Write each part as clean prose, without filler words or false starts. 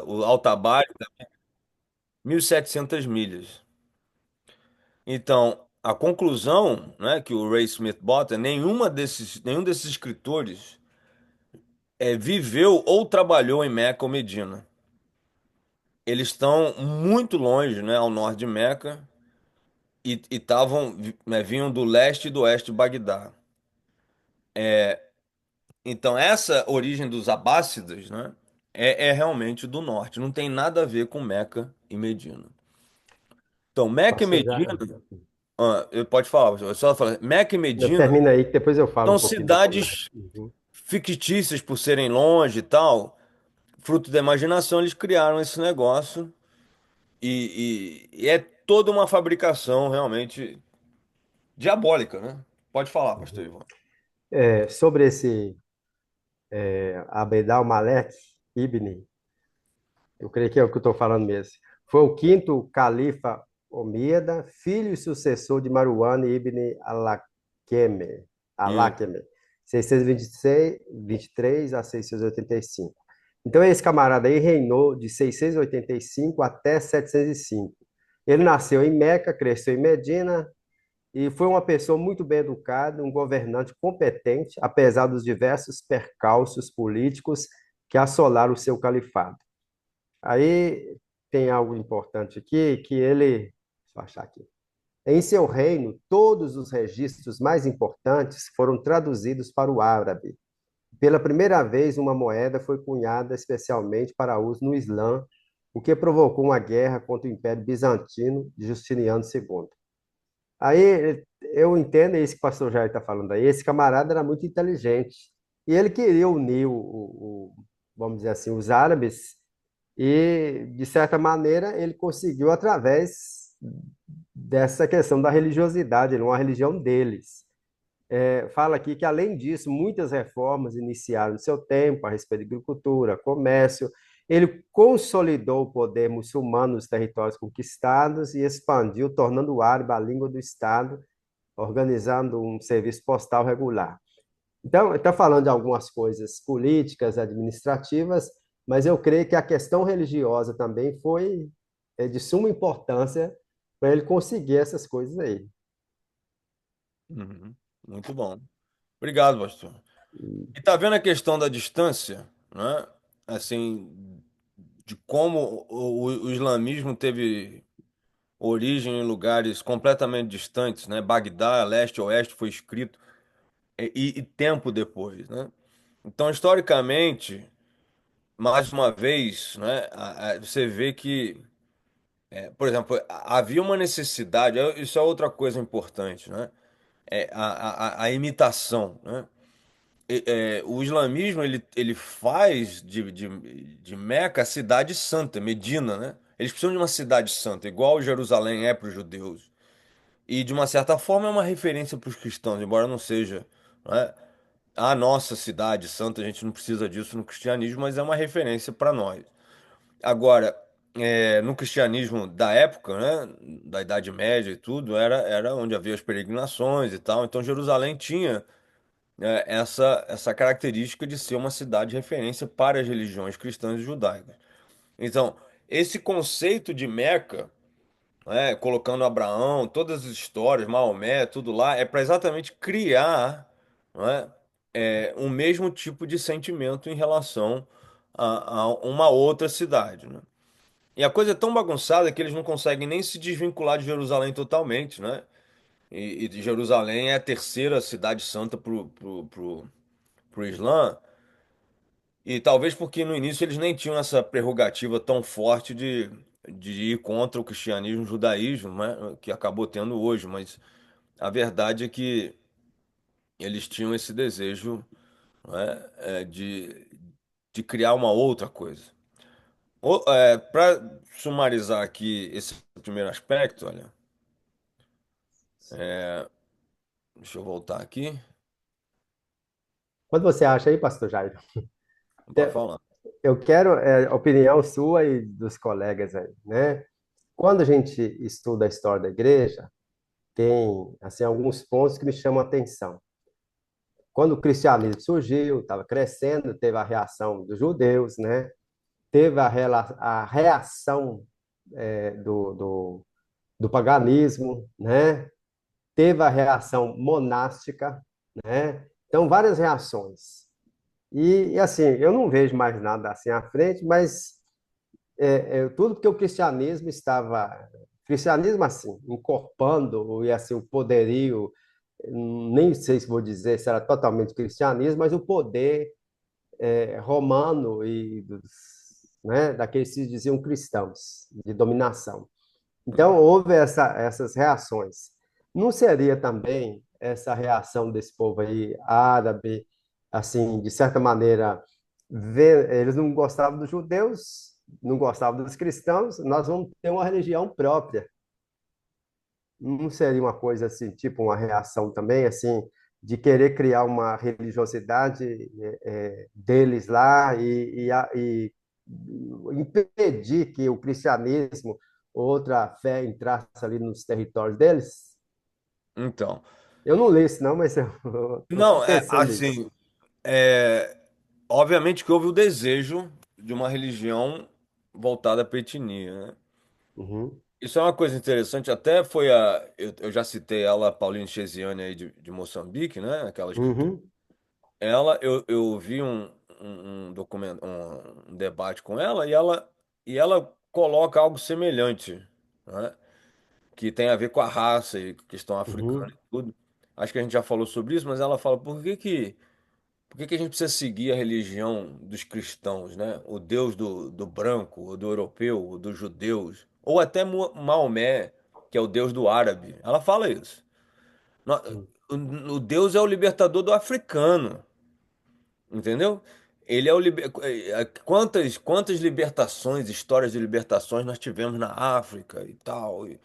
o Altabari, 1.700 milhas. Então, a conclusão, né, que o Ray Smith bota, nenhum desses escritores viveu ou trabalhou em Meca ou Medina. Eles estão muito longe, né, ao norte de Meca e estavam, né, vinham do leste e do oeste de Bagdá. Então, essa origem dos abássidas, né, é realmente do norte. Não tem nada a ver com Meca e Medina. Então, Meca e Pastor Jair, Medina, pode falar, eu só falar, Meca e Medina termina aí que depois eu falo um são pouquinho do comércio. cidades Uhum, fictícias por serem longe e tal, fruto da imaginação, eles criaram esse negócio e é toda uma fabricação realmente diabólica, né? Pode falar, pastor uhum. Ivan. Sobre esse Abd al-Malek Ibn, eu creio que é o que eu estou falando mesmo. Foi o quinto califa omíada, filho e sucessor de Marwan ibn al-Hakam, Isso. al-Hakam, 623 a 685. Então, esse camarada aí reinou de 685 até 705. Ele nasceu em Meca, cresceu em Medina e foi uma pessoa muito bem educada, um governante competente, apesar dos diversos percalços políticos que assolaram o seu califado. Aí tem algo importante aqui, que ele, deixa eu achar aqui. Em seu reino, todos os registros mais importantes foram traduzidos para o árabe. Pela primeira vez, uma moeda foi cunhada especialmente para uso no Islã, o que provocou uma guerra contra o Império Bizantino de Justiniano II. Aí eu entendo isso que o pastor Jair está falando aí. Esse camarada era muito inteligente e ele queria unir vamos dizer assim, os árabes e, de certa maneira, ele conseguiu através dessa questão da religiosidade, uma religião deles. Fala aqui que, além disso, muitas reformas iniciaram no seu tempo a respeito de agricultura, comércio. Ele consolidou o poder muçulmano nos territórios conquistados e expandiu, tornando o árabe a língua do Estado, organizando um serviço postal regular. Então, está falando de algumas coisas políticas, administrativas, mas eu creio que a questão religiosa também foi de suma importância para ele conseguir essas coisas aí. Uhum. Muito bom. Obrigado, pastor. E tá vendo a questão da distância, né? Assim, de como o islamismo teve origem em lugares completamente distantes, né? Bagdá, leste, oeste, foi escrito e tempo depois, né? Então, historicamente, mais uma vez, né? Você vê que, por exemplo, havia uma necessidade. Isso é outra coisa importante, né? A imitação, né? O islamismo ele faz de Meca a cidade santa, Medina, né? Eles precisam de uma cidade santa, igual Jerusalém é para os judeus. E de uma certa forma é uma referência para os cristãos, embora não seja, né, a nossa cidade santa, a gente não precisa disso no cristianismo, mas é uma referência para nós. Agora, no cristianismo da época, né, da Idade Média e tudo, era onde havia as peregrinações e tal. Então Jerusalém tinha essa característica de ser uma cidade de referência para as religiões cristãs e judaicas. Então, esse conceito de Meca, colocando Abraão, todas as histórias, Maomé, tudo lá, é para exatamente criar, né, um mesmo tipo de sentimento em relação a uma outra cidade, né? E a coisa é tão bagunçada que eles não conseguem nem se desvincular de Jerusalém totalmente, né? E Jerusalém é a terceira cidade santa pro Islã, e talvez porque no início eles nem tinham essa prerrogativa tão forte de ir contra o cristianismo e o judaísmo, né, que acabou tendo hoje, mas a verdade é que eles tinham esse desejo, né, de criar uma outra coisa. Para sumarizar aqui esse primeiro aspecto, olha, deixa eu voltar aqui Quando você acha aí, pastor Jair? para falar. Eu quero a opinião sua e dos colegas aí, né? Quando a gente estuda a história da igreja, tem assim alguns pontos que me chamam a atenção. Quando o cristianismo surgiu, estava crescendo, teve a reação dos judeus, né? teve a reação do paganismo, né? Teve a reação monástica, né? Então, várias reações. Assim, eu não vejo mais nada assim à frente, mas tudo porque o cristianismo estava, cristianismo assim, encorpando e assim o poderio, nem sei se vou dizer se era totalmente cristianismo, mas o poder romano né, daqueles que se diziam cristãos, de dominação. Então, houve essas reações. Não seria também essa reação desse povo aí, árabe, assim, de certa maneira, eles não gostavam dos judeus, não gostavam dos cristãos, nós vamos ter uma religião própria. Não seria uma coisa assim, tipo uma reação também, assim, de querer criar uma religiosidade deles lá e impedir que o cristianismo, outra fé, entrasse ali nos territórios deles? Então, Eu não li isso, não, mas eu estou não, é pensando nisso. assim, é, obviamente que houve o desejo de uma religião voltada para a etnia, né? Uhum, Isso é uma coisa interessante, até foi eu já citei ela, a Pauline Chesiane aí de Moçambique, né? Aquela escritora. uhum, Ela, eu vi um documento, um debate com ela e ela coloca algo semelhante, né? Que tem a ver com a raça e questão africana uhum, e tudo. Acho que a gente já falou sobre isso, mas ela fala, por que que a gente precisa seguir a religião dos cristãos, né? O Deus do branco, ou do europeu, ou dos judeus, ou até Maomé, que é o Deus do árabe. Ela fala isso. No- uhum, o Deus é o libertador do africano, entendeu? Ele é o quantas libertações, histórias de libertações nós tivemos na África e tal. E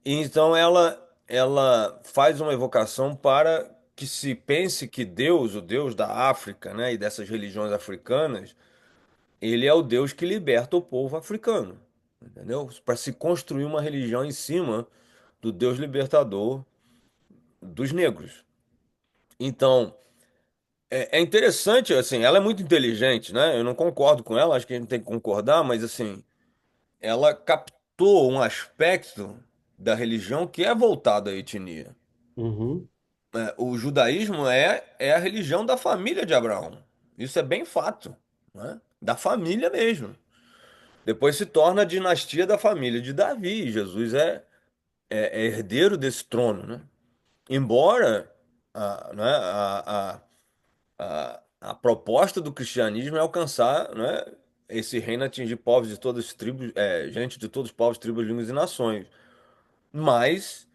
então ela faz uma evocação para que se pense que Deus, o Deus da África, né, e dessas religiões africanas, ele é o Deus que liberta o povo africano, entendeu? Para se construir uma religião em cima do Deus libertador dos negros. Então, é interessante, assim, ela é muito inteligente, né? Eu não concordo com ela, acho que a gente tem que concordar, mas assim, ela captou um aspecto da religião que é voltado à etnia. uhum, O judaísmo é a religião da família de Abraão. Isso é bem fato, né? Da família mesmo. Depois se torna a dinastia da família de Davi. Jesus é herdeiro desse trono, né? Embora né, a proposta do cristianismo é alcançar, né, esse reino, atingir povos de todas as tribos, gente de todos os povos, tribos, línguas e nações. Mas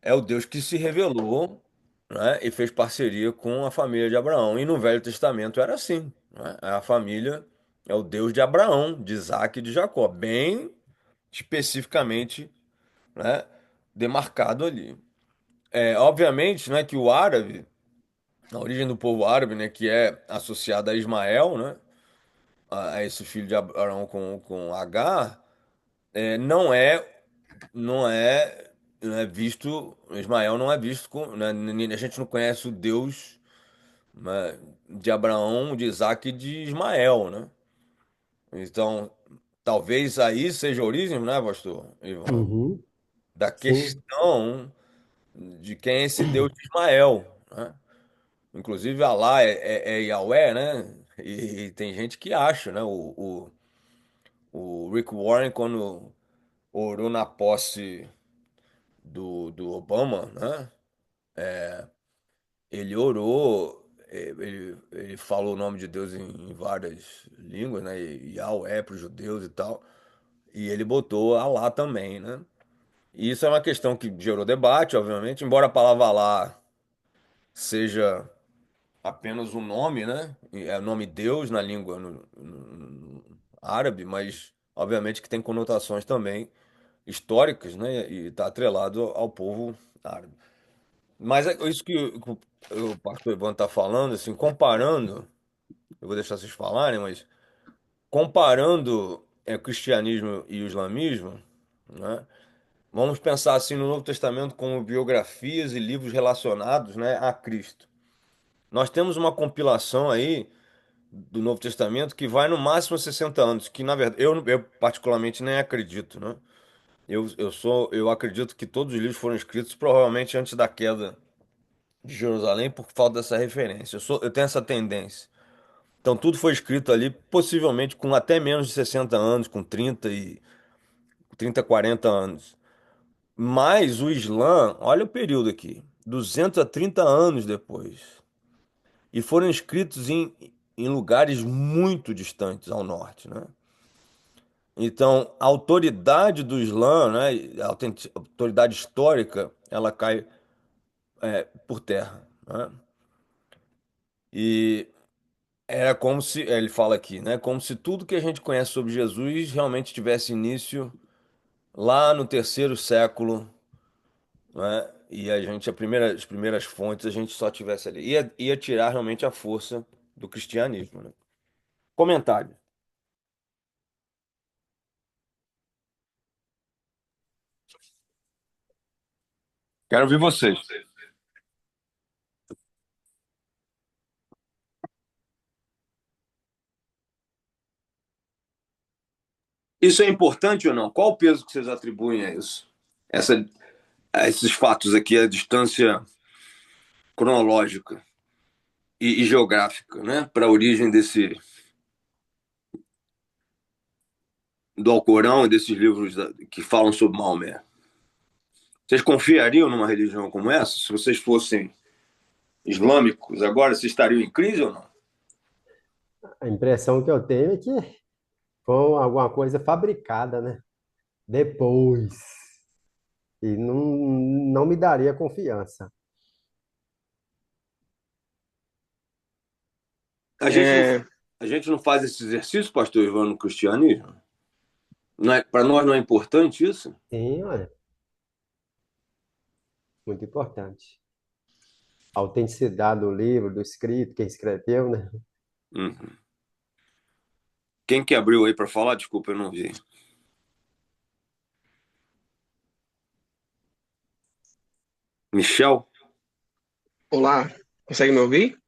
é o Deus que se revelou, né, e fez parceria com a família de Abraão. E no Velho Testamento era assim, né? A família é o Deus de Abraão, de Isaac e de Jacó, bem especificamente, né, demarcado ali. Obviamente, né, que o árabe, a origem do povo árabe, né, que é associada a Ismael, né, a esse filho de Abraão com Agar, não é visto, Ismael não é visto a gente não conhece o Deus, né, de Abraão, de Isaac e de Ismael, né? Então, talvez aí seja a origem, né, pastor Ivan, uhum. da Sim. questão de quem é esse Deus de Ismael, né? Inclusive, Alá é Yahweh, né? E tem gente que acha, né? O Rick Warren, quando orou na posse do Obama, né? Ele orou, ele falou o nome de Deus em várias línguas, né? E Yahweh para os judeus e tal. E ele botou Alá também, né? E isso é uma questão que gerou debate, obviamente, embora a palavra Alá seja apenas um nome, né? É o nome Deus na língua no árabe, mas obviamente que tem conotações também históricas, né? E está atrelado ao povo árabe. Mas é isso que o pastor Ivan está falando, assim, comparando, eu vou deixar vocês falarem, mas comparando o cristianismo e o islamismo, né? Vamos pensar assim no Novo Testamento como biografias e livros relacionados, né, a Cristo. Nós temos uma compilação aí do Novo Testamento que vai no máximo a 60 anos, que na verdade eu particularmente nem acredito, né? Eu acredito que todos os livros foram escritos provavelmente antes da queda de Jerusalém por falta dessa referência. Eu tenho essa tendência. Então tudo foi escrito ali, possivelmente com até menos de 60 anos, com 30, 40 anos. Mas o Islã, olha o período aqui, 230 anos depois. E foram escritos em lugares muito distantes ao norte, né? Então, a autoridade do Islã, né, a autoridade histórica, ela cai por terra, né? E era como se, ele fala aqui, né, como se tudo que a gente conhece sobre Jesus realmente tivesse início lá no terceiro século, né? E as primeiras fontes a gente só tivesse ali. Ia tirar realmente a força do cristianismo, né? Comentário. Quero ouvir vocês. Isso é importante ou não? Qual o peso que vocês atribuem a isso? Essa, a esses fatos aqui, a distância cronológica e geográfica, né? Para a origem do Alcorão e desses livros que falam sobre Maomé. Vocês confiariam numa religião como essa? Se vocês fossem islâmicos agora, vocês estariam em crise ou não? A impressão que eu tenho é que foi alguma coisa fabricada, né? Depois. E não me daria confiança. A gente não, É, a gente não faz esse exercício, pastor Ivan, no cristianismo? Para nós não é importante isso? Sim, olha, muito importante. A autenticidade do livro, do escrito, quem escreveu, né? Uhum. Quem que abriu aí para falar? Desculpa, eu não vi. Michel? olá, consegue me ouvir?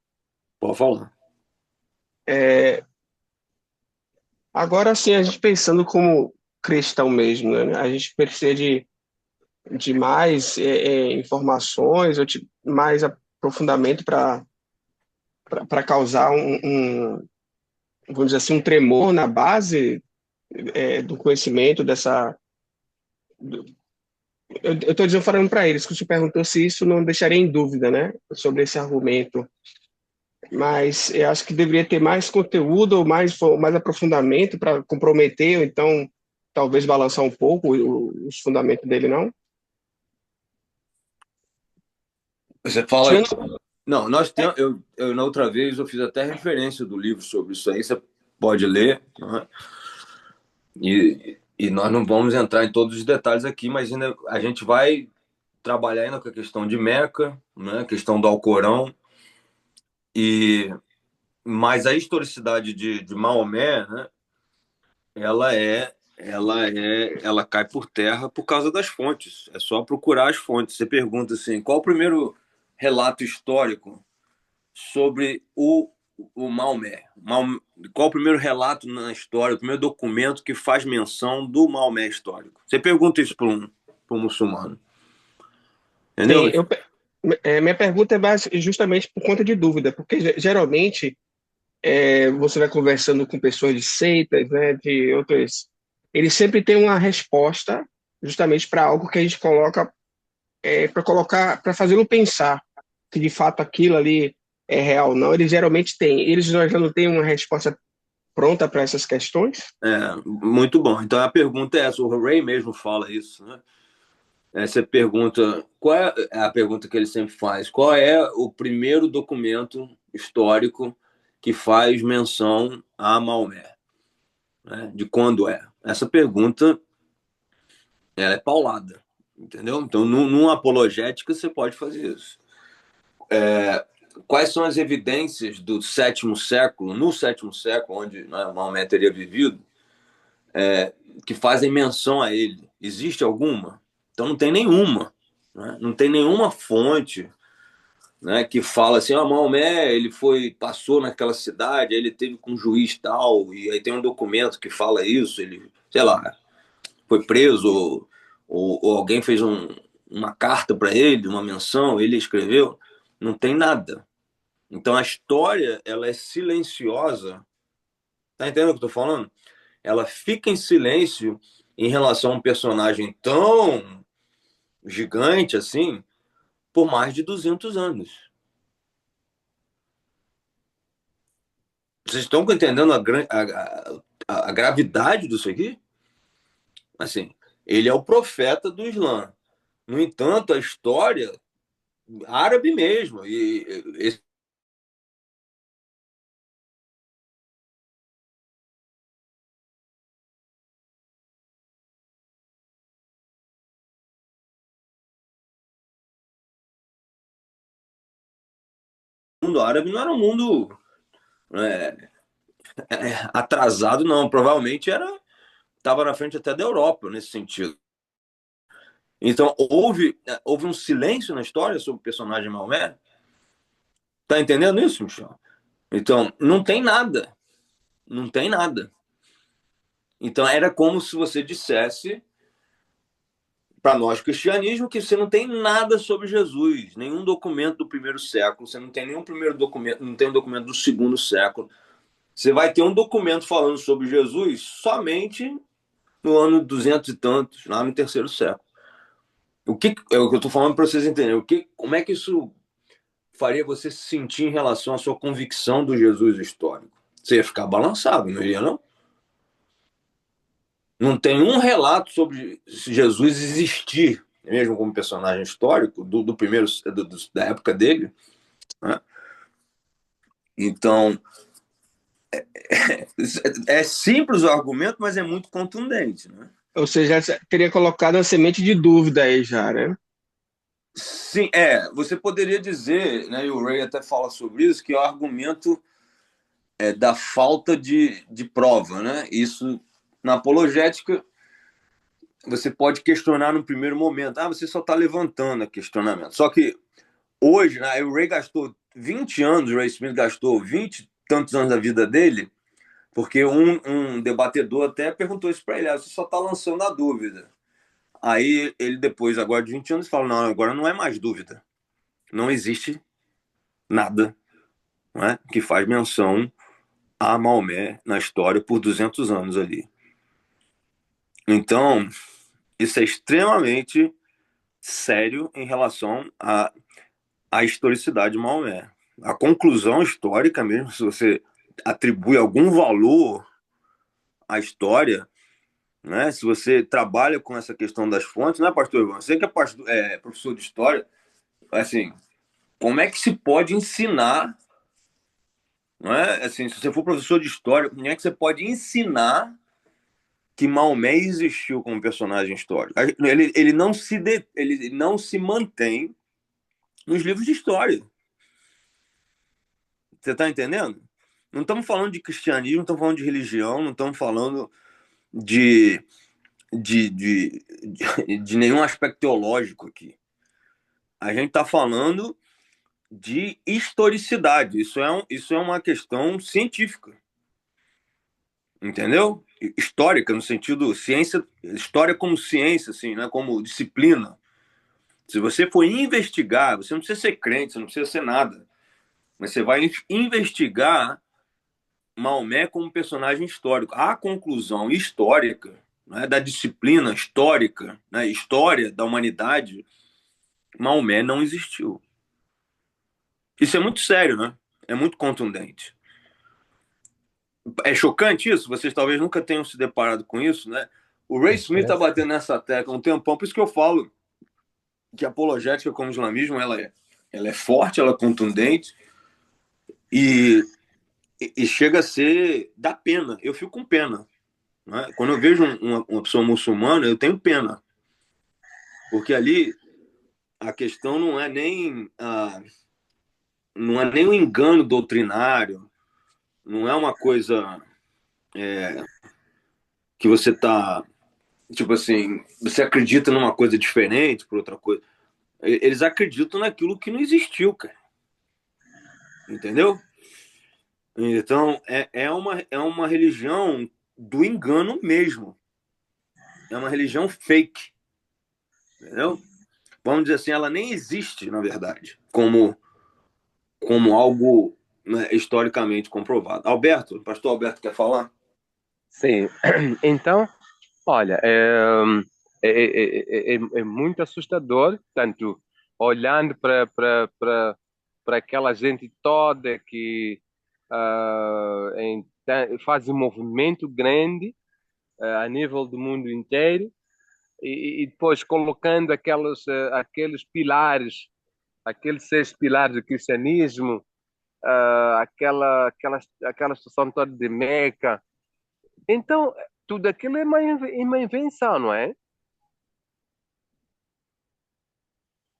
Pode falar. É, agora sim, a gente pensando como cristão mesmo, né? A gente precisa de mais informações, mais aprofundamento para causar vamos dizer assim, um tremor na base do conhecimento dessa. Eu estou dizendo, falando para eles, que você perguntou se isso não deixaria em dúvida, né? Sobre esse argumento. Mas eu acho que deveria ter mais conteúdo ou mais aprofundamento para comprometer, ou então talvez balançar um pouco os fundamentos dele, não? Você fala. Tirando, Não, nós temos. Na outra vez eu fiz até referência do livro sobre isso aí, você pode ler, né? E nós não vamos entrar em todos os detalhes aqui, mas ainda a gente vai trabalhar ainda com a questão de Meca, né? A questão do Alcorão, e mas a historicidade de Maomé, né? Ela cai por terra por causa das fontes. É só procurar as fontes. Você pergunta assim, qual o primeiro relato histórico sobre o Maomé? Qual o primeiro relato na história, o primeiro documento que faz menção do Maomé histórico? Você pergunta isso para um muçulmano, entendeu? sim, minha pergunta é justamente por conta de dúvida, porque geralmente você vai conversando com pessoas de seitas, né, de outras, eles sempre têm uma resposta justamente para algo que a gente coloca para colocar, para fazê-lo pensar que de fato aquilo ali é real ou não. Eles geralmente têm. Eles já não têm uma resposta pronta para essas questões? Muito bom. Então a pergunta é essa, o Ray mesmo fala isso, né? Você pergunta, qual é a pergunta que ele sempre faz? Qual é o primeiro documento histórico que faz menção a Maomé, né? De quando é? Essa pergunta, ela é paulada, entendeu? Então, numa apologética, você pode fazer isso. Quais são as evidências do sétimo século, no sétimo século, onde, né, Maomé teria vivido, que fazem menção a ele? Existe alguma? Então, não tem nenhuma, né? Não tem nenhuma fonte né, que fala assim, ó, Maomé, ele passou naquela cidade, aí ele teve com um juiz tal, e aí tem um documento que fala isso, ele, sei lá, foi preso, ou alguém fez uma carta para ele, uma menção, ele escreveu, não tem nada. Então a história, ela é silenciosa, tá entendendo o que eu tô falando? Ela fica em silêncio em relação a um personagem tão gigante assim, por mais de 200 anos. Vocês estão entendendo a gravidade disso aqui? Assim, ele é o profeta do Islã. No entanto, a história árabe mesmo, e esse mundo árabe não era um mundo é, atrasado, não. Provavelmente estava na frente até da Europa nesse sentido. Então, houve um silêncio na história sobre o personagem Maomé. Tá entendendo isso, Michel? Então, não tem nada. Não tem nada. Então, era como se você dissesse para nós, cristianismo, que você não tem nada sobre Jesus, nenhum documento do primeiro século, você não tem nenhum primeiro documento, não tem um documento do segundo século. Você vai ter um documento falando sobre Jesus somente no ano 200 e tantos, lá no terceiro século. O que é o que eu estou falando para vocês entenderem? Como é que isso faria você se sentir em relação à sua convicção do Jesus histórico? Você ia ficar balançado, não iria, não? Não tem um relato sobre Jesus existir, mesmo como personagem histórico, do primeiro, da época dele. Né? Então, é simples o argumento, mas é muito contundente. Né? Ou seja, já teria colocado uma semente de dúvida aí já, né? Sim, você poderia dizer, né, e o Ray até fala sobre isso, que é o argumento da falta de prova. Né? Isso, na apologética, você pode questionar no primeiro momento. Você só está levantando a questionamento. Só que hoje, né, o Ray gastou 20 anos, o Ray Smith gastou 20 e tantos anos da vida dele, porque um debatedor até perguntou isso para ele, você só está lançando a dúvida. Aí ele depois, agora de 20 anos, fala, não, agora não é mais dúvida. Não existe nada, né, que faz menção a Maomé na história por 200 anos ali. Então, isso é extremamente sério em relação à historicidade de Maomé. A conclusão histórica mesmo, se você atribui algum valor à história, né? Se você trabalha com essa questão das fontes, né, pastor Ivan? Você que é professor de história, assim, como é que se pode ensinar, não é? Assim, se você for professor de história, como é que você pode ensinar que Maomé existiu como personagem histórico? Ele não se mantém nos livros de história. Você está entendendo? Não estamos falando de cristianismo, não estamos falando de religião, não estamos falando de, de nenhum aspecto teológico aqui. A gente está falando de historicidade. Isso é uma questão científica. Entendeu? Histórica, no sentido ciência, história como ciência, assim, né? Como disciplina. Se você for investigar, você não precisa ser crente, você não precisa ser nada. Mas você vai investigar Maomé como personagem histórico. A conclusão histórica, né, da disciplina histórica, né, história da humanidade, Maomé não existiu. Isso é muito sério, né? É muito contundente. É chocante isso? Vocês talvez nunca tenham se deparado com isso, né? O Ray Smith está batendo nessa tecla há um tempão, por isso que eu falo que a apologética como islamismo ela é forte, ela é contundente e, e chega a ser da pena. Eu fico com pena. Né? Quando eu vejo uma pessoa muçulmana, eu tenho pena. Porque ali a questão não é nem um engano doutrinário, não é uma coisa que você está, tipo assim, você acredita numa coisa diferente por outra coisa. Eles acreditam naquilo que não existiu, cara. entendeu? Então, é uma religião do engano mesmo. É uma religião fake, entendeu? Vamos dizer assim, ela nem existe, na verdade, como algo, né, historicamente comprovado. Alberto, o pastor Alberto quer falar? Sim, então, olha, é muito assustador, tanto olhando para aquela gente toda que faz um movimento grande a nível do mundo inteiro e depois colocando aqueles pilares, aqueles 6 pilares do cristianismo, aquela situação toda de Meca. Então, tudo aquilo é uma invenção, não é?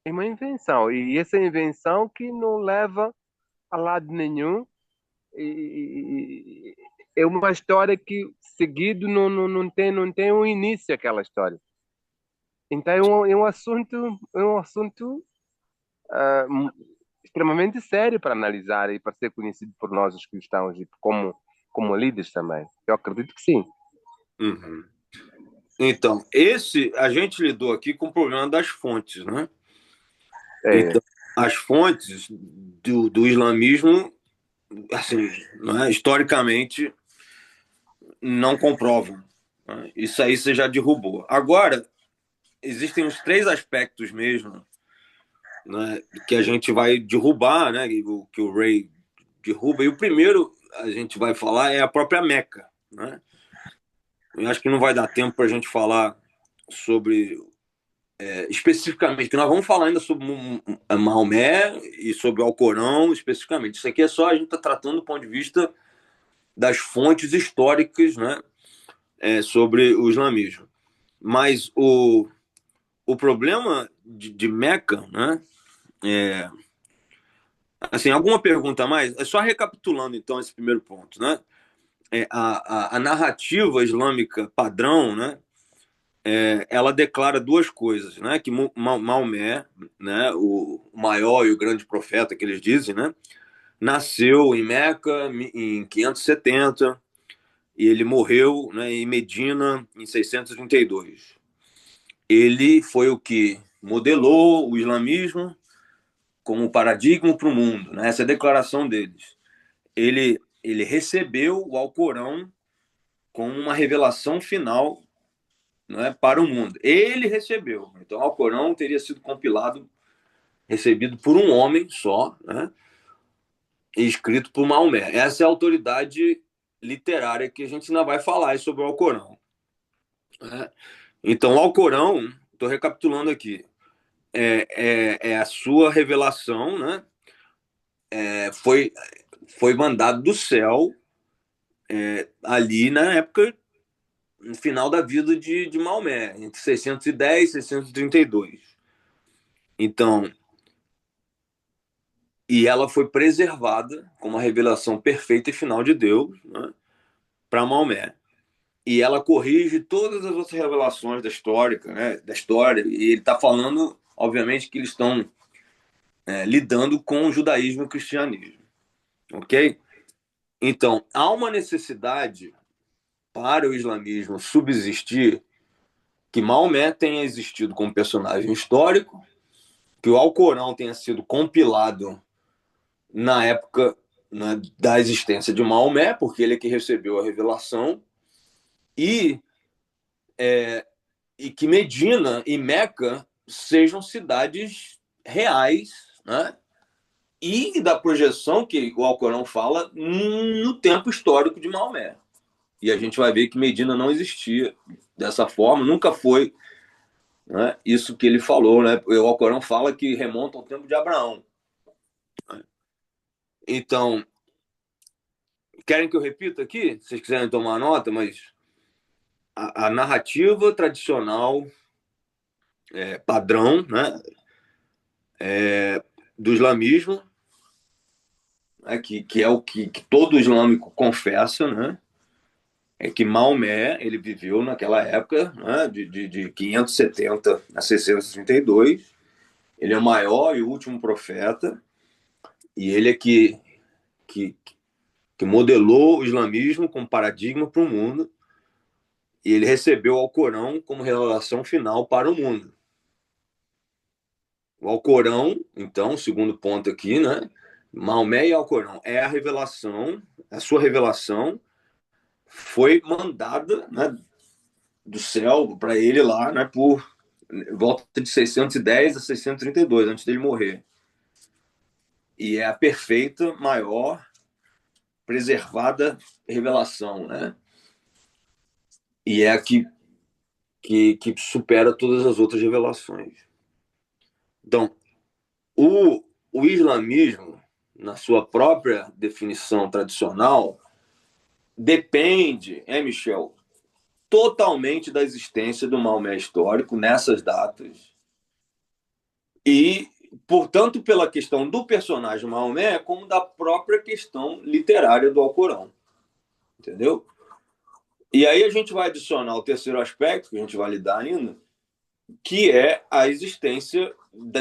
É uma invenção. E essa invenção que não leva a lado nenhum. E é uma história que, seguido, não tem um início aquela história. Então, é um assunto ah, mu- extremamente sério para analisar e para ser conhecido por nós, os cristãos, e como líderes também. Eu acredito que sim. Uhum. Então, a gente lidou aqui com o problema das fontes, né? É, Então, as fontes do islamismo, assim, né, historicamente, não comprovam, né? Isso aí você já derrubou. Agora, existem os 3 aspectos mesmo, né, que a gente vai derrubar, né, que o Ray derruba. E o primeiro a gente vai falar é a própria Meca, né? Eu acho que não vai dar tempo para a gente falar sobre especificamente, que nós vamos falar ainda sobre Maomé e sobre o Alcorão especificamente. Isso aqui é só a gente está tratando do ponto de vista das fontes históricas, né, sobre o islamismo. Mas o problema de Meca, né, é, assim, alguma pergunta a mais? É só recapitulando então esse primeiro ponto, né? A narrativa islâmica padrão, né, ela declara 2 coisas, né? Que Maomé, né, o maior e o grande profeta que eles dizem, né, nasceu em Meca em 570 e ele morreu, né, em Medina em 632. Ele foi o que modelou o islamismo como paradigma para o mundo, né? Essa é a declaração deles. Ele recebeu o Alcorão como uma revelação final, né, para o mundo. Ele recebeu. Então, o Alcorão teria sido compilado, recebido por um homem só, né, e escrito por Maomé. Essa é a autoridade literária que a gente ainda vai falar sobre o Alcorão, né? Então, o Alcorão, estou recapitulando aqui, é a sua revelação, né? Foi mandado do céu ali na época, no final da vida de Maomé, entre 610 e 632. Então, e ela foi preservada como a revelação perfeita e final de Deus, né, para Maomé. E ela corrige todas as outras revelações da história. E ele está falando, obviamente, que eles estão lidando com o judaísmo e o cristianismo, ok? Então, há uma necessidade para o islamismo subsistir que Maomé tenha existido como personagem histórico, que o Alcorão tenha sido compilado na época, né, da existência de Maomé, porque ele é que recebeu a revelação, e, e que Medina e Meca sejam cidades reais, né? E da projeção que o Alcorão fala no tempo histórico de Maomé. E a gente vai ver que Medina não existia dessa forma, nunca foi, né, isso que ele falou, né? O Alcorão fala que remonta ao tempo de Abraão. Então, querem que eu repita aqui? Se vocês quiserem tomar nota, mas a narrativa tradicional, padrão, né, do islamismo, né, que é o que todo islâmico confessa, né, é que Maomé ele viveu naquela época, né, de 570 a 632. Ele é o maior e último profeta, e ele é que que modelou o islamismo como paradigma para o mundo, e ele recebeu o Alcorão como revelação final para o mundo. O Alcorão, então, segundo ponto aqui, né? Maomé e Alcorão é a revelação, a sua revelação foi mandada, né, do céu para ele lá, né, por volta de 610 a 632, antes dele morrer. E é a perfeita, maior, preservada revelação, né? E é a que supera todas as outras revelações. Então, o islamismo, na sua própria definição tradicional, depende, Michel, totalmente da existência do Maomé histórico nessas datas. E, portanto, pela questão do personagem Maomé, como da própria questão literária do Alcorão. Entendeu? E aí a gente vai adicionar o terceiro aspecto, que a gente vai lidar ainda, que é a existência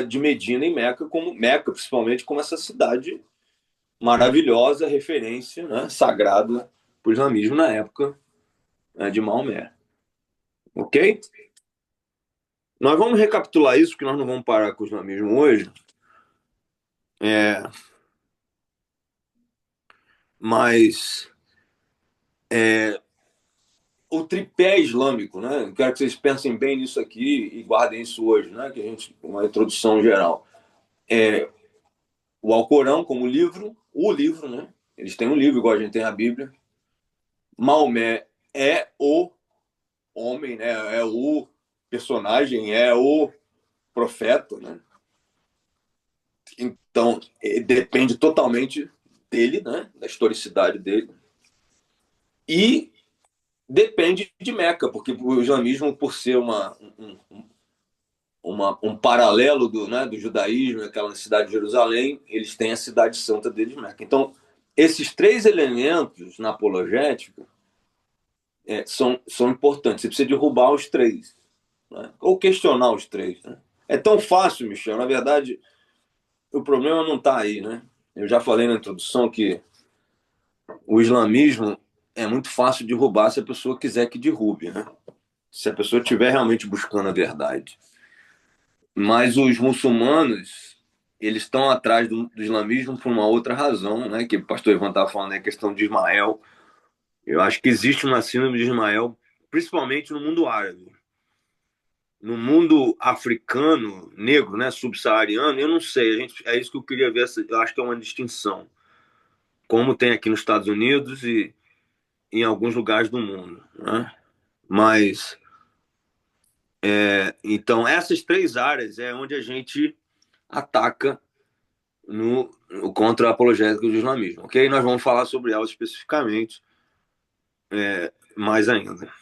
de Medina e Meca, principalmente, como essa cidade maravilhosa, referência, né, sagrada para o islamismo na época, né, de Maomé. Ok? Nós vamos recapitular isso, porque nós não vamos parar com o islamismo hoje. Mas o tripé islâmico, né? Quero que vocês pensem bem nisso aqui e guardem isso hoje, né? Que a gente, uma introdução geral. O Alcorão como livro, o livro, né? Eles têm um livro, igual a gente tem a Bíblia. Maomé é o homem, né? É o personagem, é o profeta, né? Então, depende totalmente dele, né? Da historicidade dele. E depende de Meca, porque o islamismo, por ser um paralelo do judaísmo, aquela cidade de Jerusalém, eles têm a cidade santa deles, Meca. Então, esses três elementos na apologética são importantes. Você precisa derrubar os três, né? Ou questionar os três. Né? É tão fácil, Michel. Na verdade, o problema não está aí. Né? Eu já falei na introdução que o islamismo é muito fácil de derrubar se a pessoa quiser que derrube. Né? Se a pessoa estiver realmente buscando a verdade. Mas os muçulmanos, eles estão atrás do islamismo por uma outra razão, né? Que o pastor Ivan estava falando, a questão de Ismael. Eu acho que existe uma síndrome de Ismael, principalmente no mundo árabe. No mundo africano, negro, né, subsaariano, eu não sei. É isso que eu queria ver. Eu acho que é uma distinção. Como tem aqui nos Estados Unidos e em alguns lugares do mundo. Né? Mas, então, essas três áreas é onde a gente ataca contra a apologética do islamismo, ok? Nós vamos falar sobre elas especificamente mais ainda,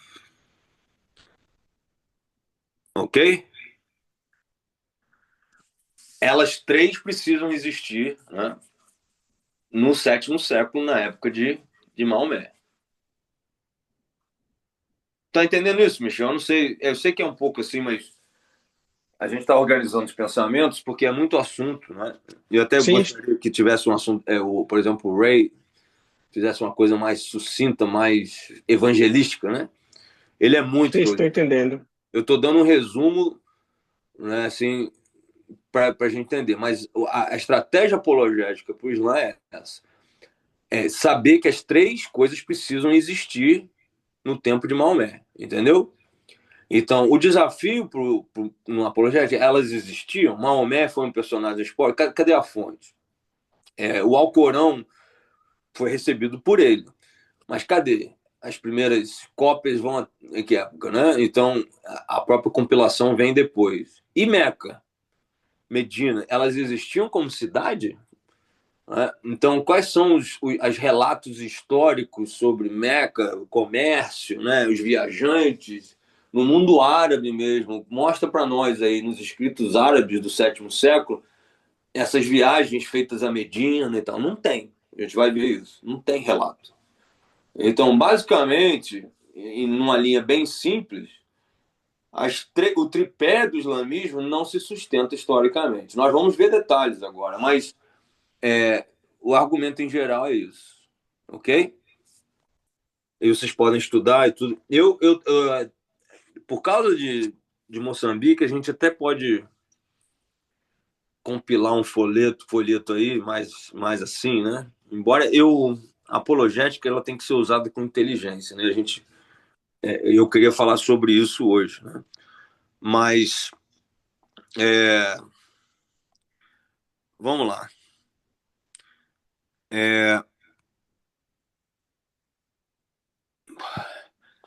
ok? Elas três precisam existir, né, no sétimo século, na época de Maomé. Tá entendendo isso, Michel? Eu sei que é um pouco assim, mas a gente está organizando os pensamentos porque é muito assunto, né? Eu até Sim, gostaria que tivesse um assunto, por exemplo, o Ray fizesse uma coisa mais sucinta, mais evangelística, né? Ele é muito sim, estou prolixo. entendendo. Eu estou dando um resumo, né, assim, para a gente entender, mas a estratégia apologética para o Islã é essa: saber que as três coisas precisam existir no tempo de Maomé, entendeu? Então, o desafio no apologética, elas existiam. Maomé foi um personagem histórico. Cadê a fonte? O Alcorão foi recebido por ele, mas cadê? As primeiras cópias vão em que época, né? Então, a própria compilação vem depois. E Meca, Medina, elas existiam como cidade? Né? Então, quais são os relatos históricos sobre Meca, o comércio, né? Os viajantes, no mundo árabe mesmo? Mostra para nós aí, nos escritos árabes do sétimo século, essas viagens feitas a Medina e tal. Não tem. A gente vai ver isso. Não tem relato. Então, basicamente, em uma linha bem simples, o tripé do islamismo não se sustenta historicamente. Nós vamos ver detalhes agora, mas o argumento em geral é isso, ok? E vocês podem estudar e tudo. Por causa de Moçambique, a gente até pode compilar um folheto aí, mais assim, né? Embora a apologética ela tem que ser usada com inteligência, né? Eu queria falar sobre isso hoje, né? Mas vamos lá.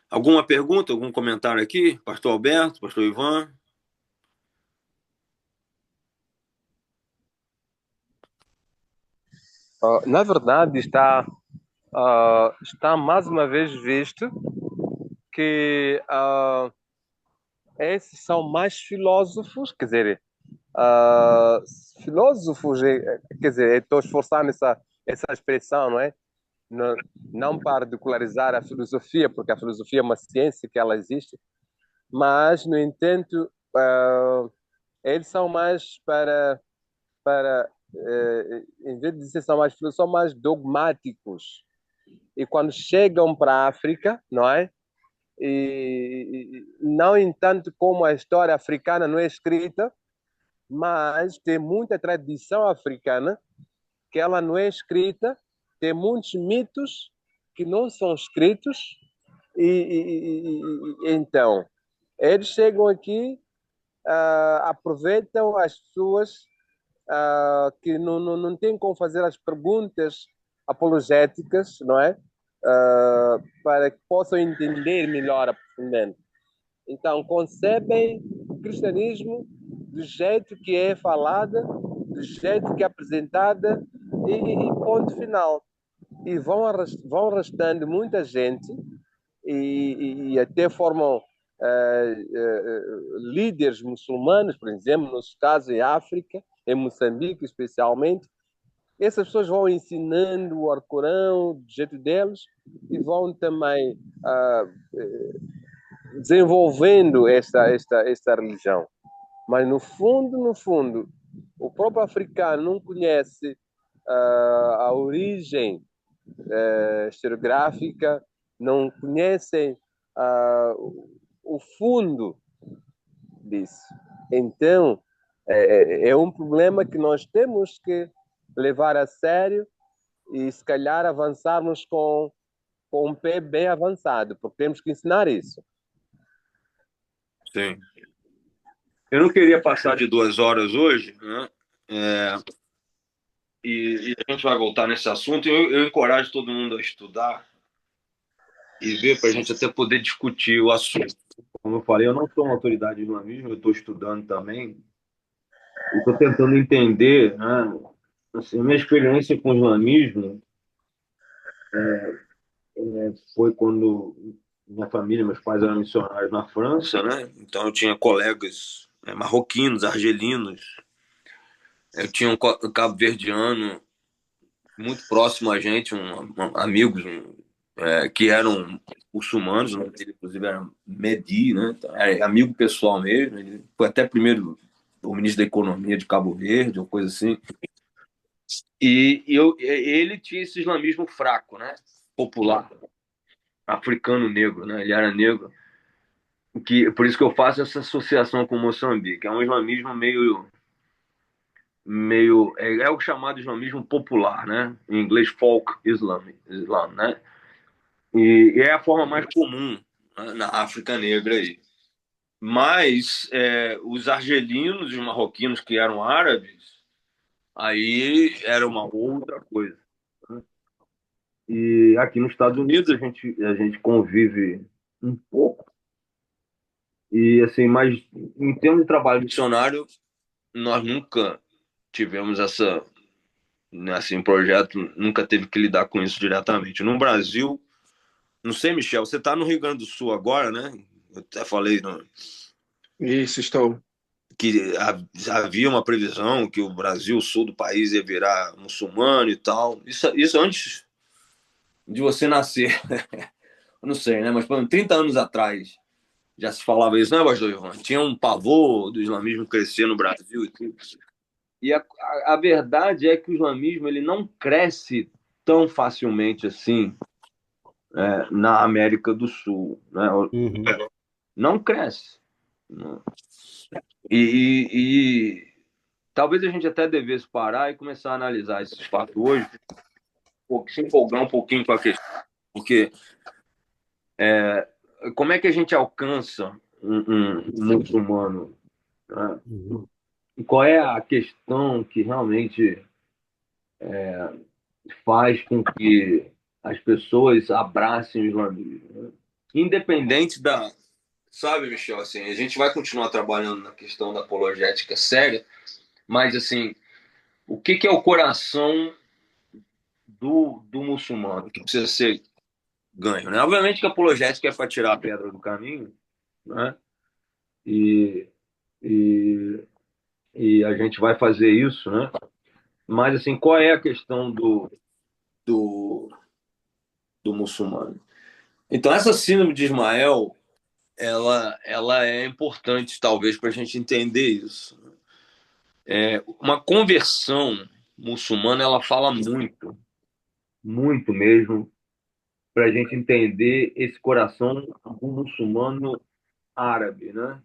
Alguma pergunta, algum comentário aqui? Pastor Alberto, Pastor Ivan? Na verdade, está mais uma vez visto que esses são mais filósofos, quer dizer, filósofos, quer dizer, estou esforçando essa expressão, não é? Não, não para ridicularizar a filosofia, porque a filosofia é uma ciência que ela existe, mas, no entanto, eles são mais em vez de dizer são mais filósofos, são mais dogmáticos. E quando chegam para a África, não é? E não entanto como a história africana não é escrita, mas tem muita tradição africana que ela não é escrita, tem muitos mitos que não são escritos então eles chegam aqui, aproveitam as pessoas que não têm como fazer as perguntas apologéticas, não é? Para que possam entender melhor a profundamente. Então, concebem o cristianismo do jeito que é falada, do jeito que é apresentada e ponto final. E vão arrastando muita gente e até formam líderes muçulmanos, por exemplo, nos casos em África, em Moçambique especialmente. Essas pessoas vão ensinando o Alcorão do jeito deles e vão também desenvolvendo esta religião. Mas no fundo, o próprio africano não conhece a origem historiográfica, não conhecem o fundo disso. Então, é um problema que nós temos que levar a sério e, se calhar, avançarmos com um pé bem avançado, porque temos que ensinar isso. Sim. Eu não queria passar de 2 horas hoje, né? E a gente vai voltar nesse assunto. Eu encorajo todo mundo a estudar e ver para a gente até poder discutir o assunto. Como eu falei, eu não sou uma autoridade de islamismo, eu estou estudando também. Estou tentando entender, né? Assim, a minha experiência com o islamismo foi quando minha família, meus pais eram missionários na França, né? Então eu tinha colegas marroquinos, argelinos, eu tinha um cabo-verdiano muito próximo a gente, amigos que eram muçulmanos, né? Ele inclusive era Mehdi, né? Então, era amigo pessoal mesmo, ele foi até primeiro o ministro da Economia de Cabo Verde, ou coisa assim. Ele tinha esse islamismo fraco, né? Popular, africano negro, né? Ele era negro. Por isso que eu faço essa associação com Moçambique. É um islamismo é o chamado islamismo popular, né? Em inglês, folk Islam, né? E é a forma mais comum, né, na África Negra aí. Mas os argelinos e os marroquinos que eram árabes, aí era uma outra coisa, né? E aqui nos Estados Unidos a gente convive um pouco. E assim, mas em termos de trabalho missionário, nós nunca tivemos assim, projeto nunca teve que lidar com isso diretamente. No Brasil, não sei, Michel, você está no Rio Grande do Sul agora, né? Eu até falei Isso, estou. que havia uma previsão que o Brasil, o sul do país, ia virar muçulmano e tal. Isso antes de você nascer. Eu não sei, né? Mas por exemplo, 30 anos atrás já se falava isso, não é, pastor Ivan? Tinha um pavor do islamismo crescer no Brasil e tudo. a verdade é que o islamismo ele não cresce tão facilmente assim, na América do Sul, né? Uhum. Não cresce, né? E talvez a gente até devesse parar e começar a analisar esses fatos hoje, se empolgar um pouquinho com a questão, porque como é que a gente alcança um muçulmano, né? Uhum. E qual é a questão que realmente faz com que as pessoas abracem o islamismo, né? Independente da. Sabe, Michel, assim, a gente vai continuar trabalhando na questão da apologética séria, mas, assim, o que é o coração do muçulmano que precisa ser ganho, né? Obviamente que a apologética é para tirar a pedra do caminho, né? E, e, e a gente vai fazer isso, né? Mas, assim, qual é a questão do, do muçulmano? Então, essa síndrome de Ismael, ela é importante, talvez, para a gente entender isso. Uma conversão muçulmana, ela fala muito, muito mesmo, para a gente entender esse coração do muçulmano árabe, né?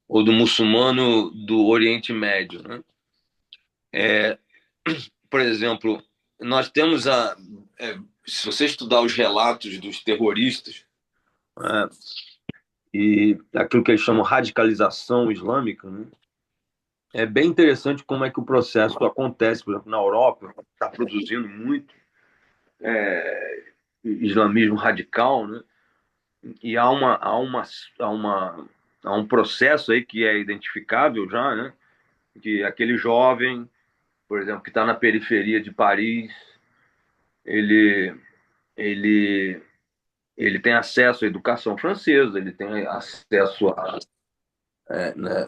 Ou do muçulmano do Oriente Médio, né? Por exemplo, nós temos se você estudar os relatos dos terroristas, né, e aquilo que eles chamam radicalização islâmica, né, é bem interessante como é que o processo acontece. Por exemplo, na Europa, está produzindo muito islamismo radical, né? E há um processo aí que é identificável já, né? Que aquele jovem, por exemplo, que está na periferia de Paris, ele, ele, ele tem acesso à educação francesa, ele tem acesso né,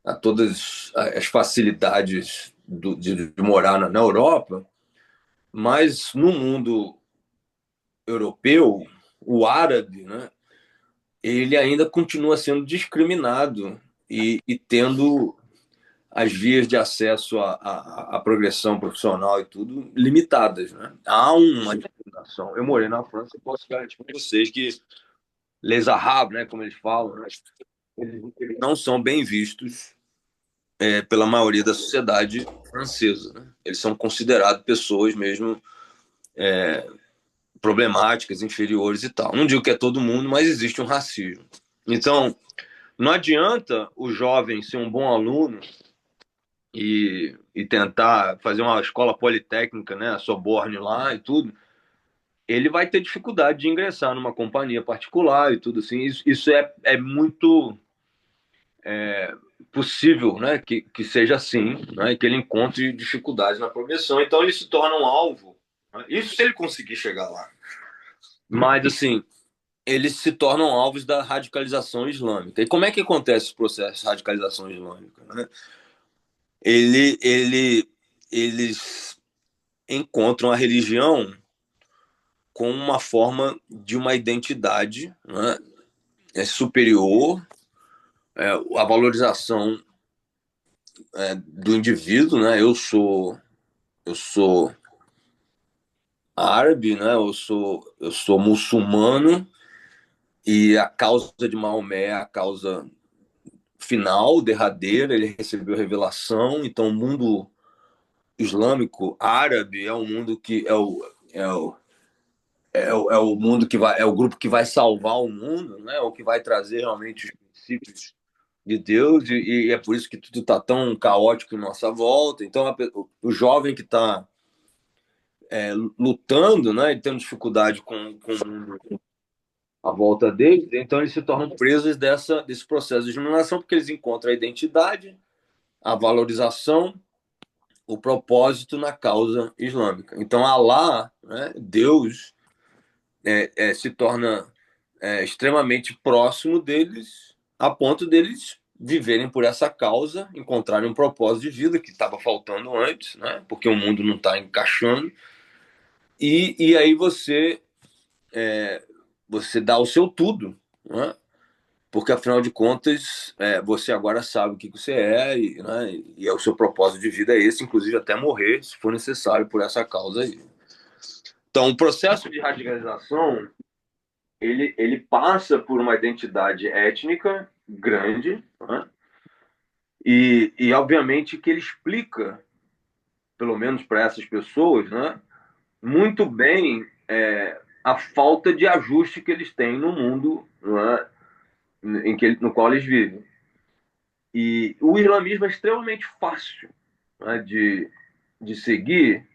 a todas as facilidades de morar na Europa, mas no mundo europeu, o árabe, né, ele ainda continua sendo discriminado e tendo as vias de acesso à progressão profissional e tudo limitadas, né? Há uma discriminação. Eu morei na França e posso garantir para vocês que les arabes, né, como eles falam, né, eles não são bem vistos pela maioria da sociedade francesa, né? Eles são considerados pessoas mesmo problemáticas, inferiores e tal. Não digo que é todo mundo, mas existe um racismo. Então, não adianta o jovem ser um bom aluno e tentar fazer uma escola politécnica, né, a Sorbonne lá e tudo, ele vai ter dificuldade de ingressar numa companhia particular e tudo assim. Isso é muito possível, né, que seja assim, né, que ele encontre dificuldades na progressão. Então ele se torna um alvo. Né? Isso se ele conseguir chegar lá. Mas assim, eles se tornam alvos da radicalização islâmica. E como é que acontece esse processo de radicalização islâmica? Né? Eles encontram a religião como uma forma de uma identidade, né, superior, a valorização do indivíduo, né? Eu sou árabe, né? Eu sou muçulmano e a causa de Maomé é a causa final, derradeira. Ele recebeu revelação, então o mundo islâmico árabe é um mundo que é o mundo que vai, é o grupo que vai salvar o mundo, né? O que vai trazer realmente os princípios de Deus, e é por isso que tudo está tão caótico em nossa volta. Então, o jovem que está lutando, né, e tendo dificuldade com o mundo à volta deles, então eles se tornam presos desse processo de discriminação, porque eles encontram a identidade, a valorização, o propósito na causa islâmica. Então, Alá, né, Deus, se torna extremamente próximo deles, a ponto deles viverem por essa causa, encontrarem um propósito de vida que estava faltando antes, né? Porque o mundo não está encaixando. E aí você dá o seu tudo, né? porque afinal de contas, você agora sabe o que você é, né, e é o seu propósito de vida é esse, inclusive até morrer, se for necessário, por essa causa aí. Então, o processo de radicalização, ele passa por uma identidade étnica grande, né, obviamente que ele explica, pelo menos para essas pessoas, né, muito bem a falta de ajuste que eles têm no mundo, né, no qual eles vivem. E o islamismo é extremamente fácil, né, de seguir,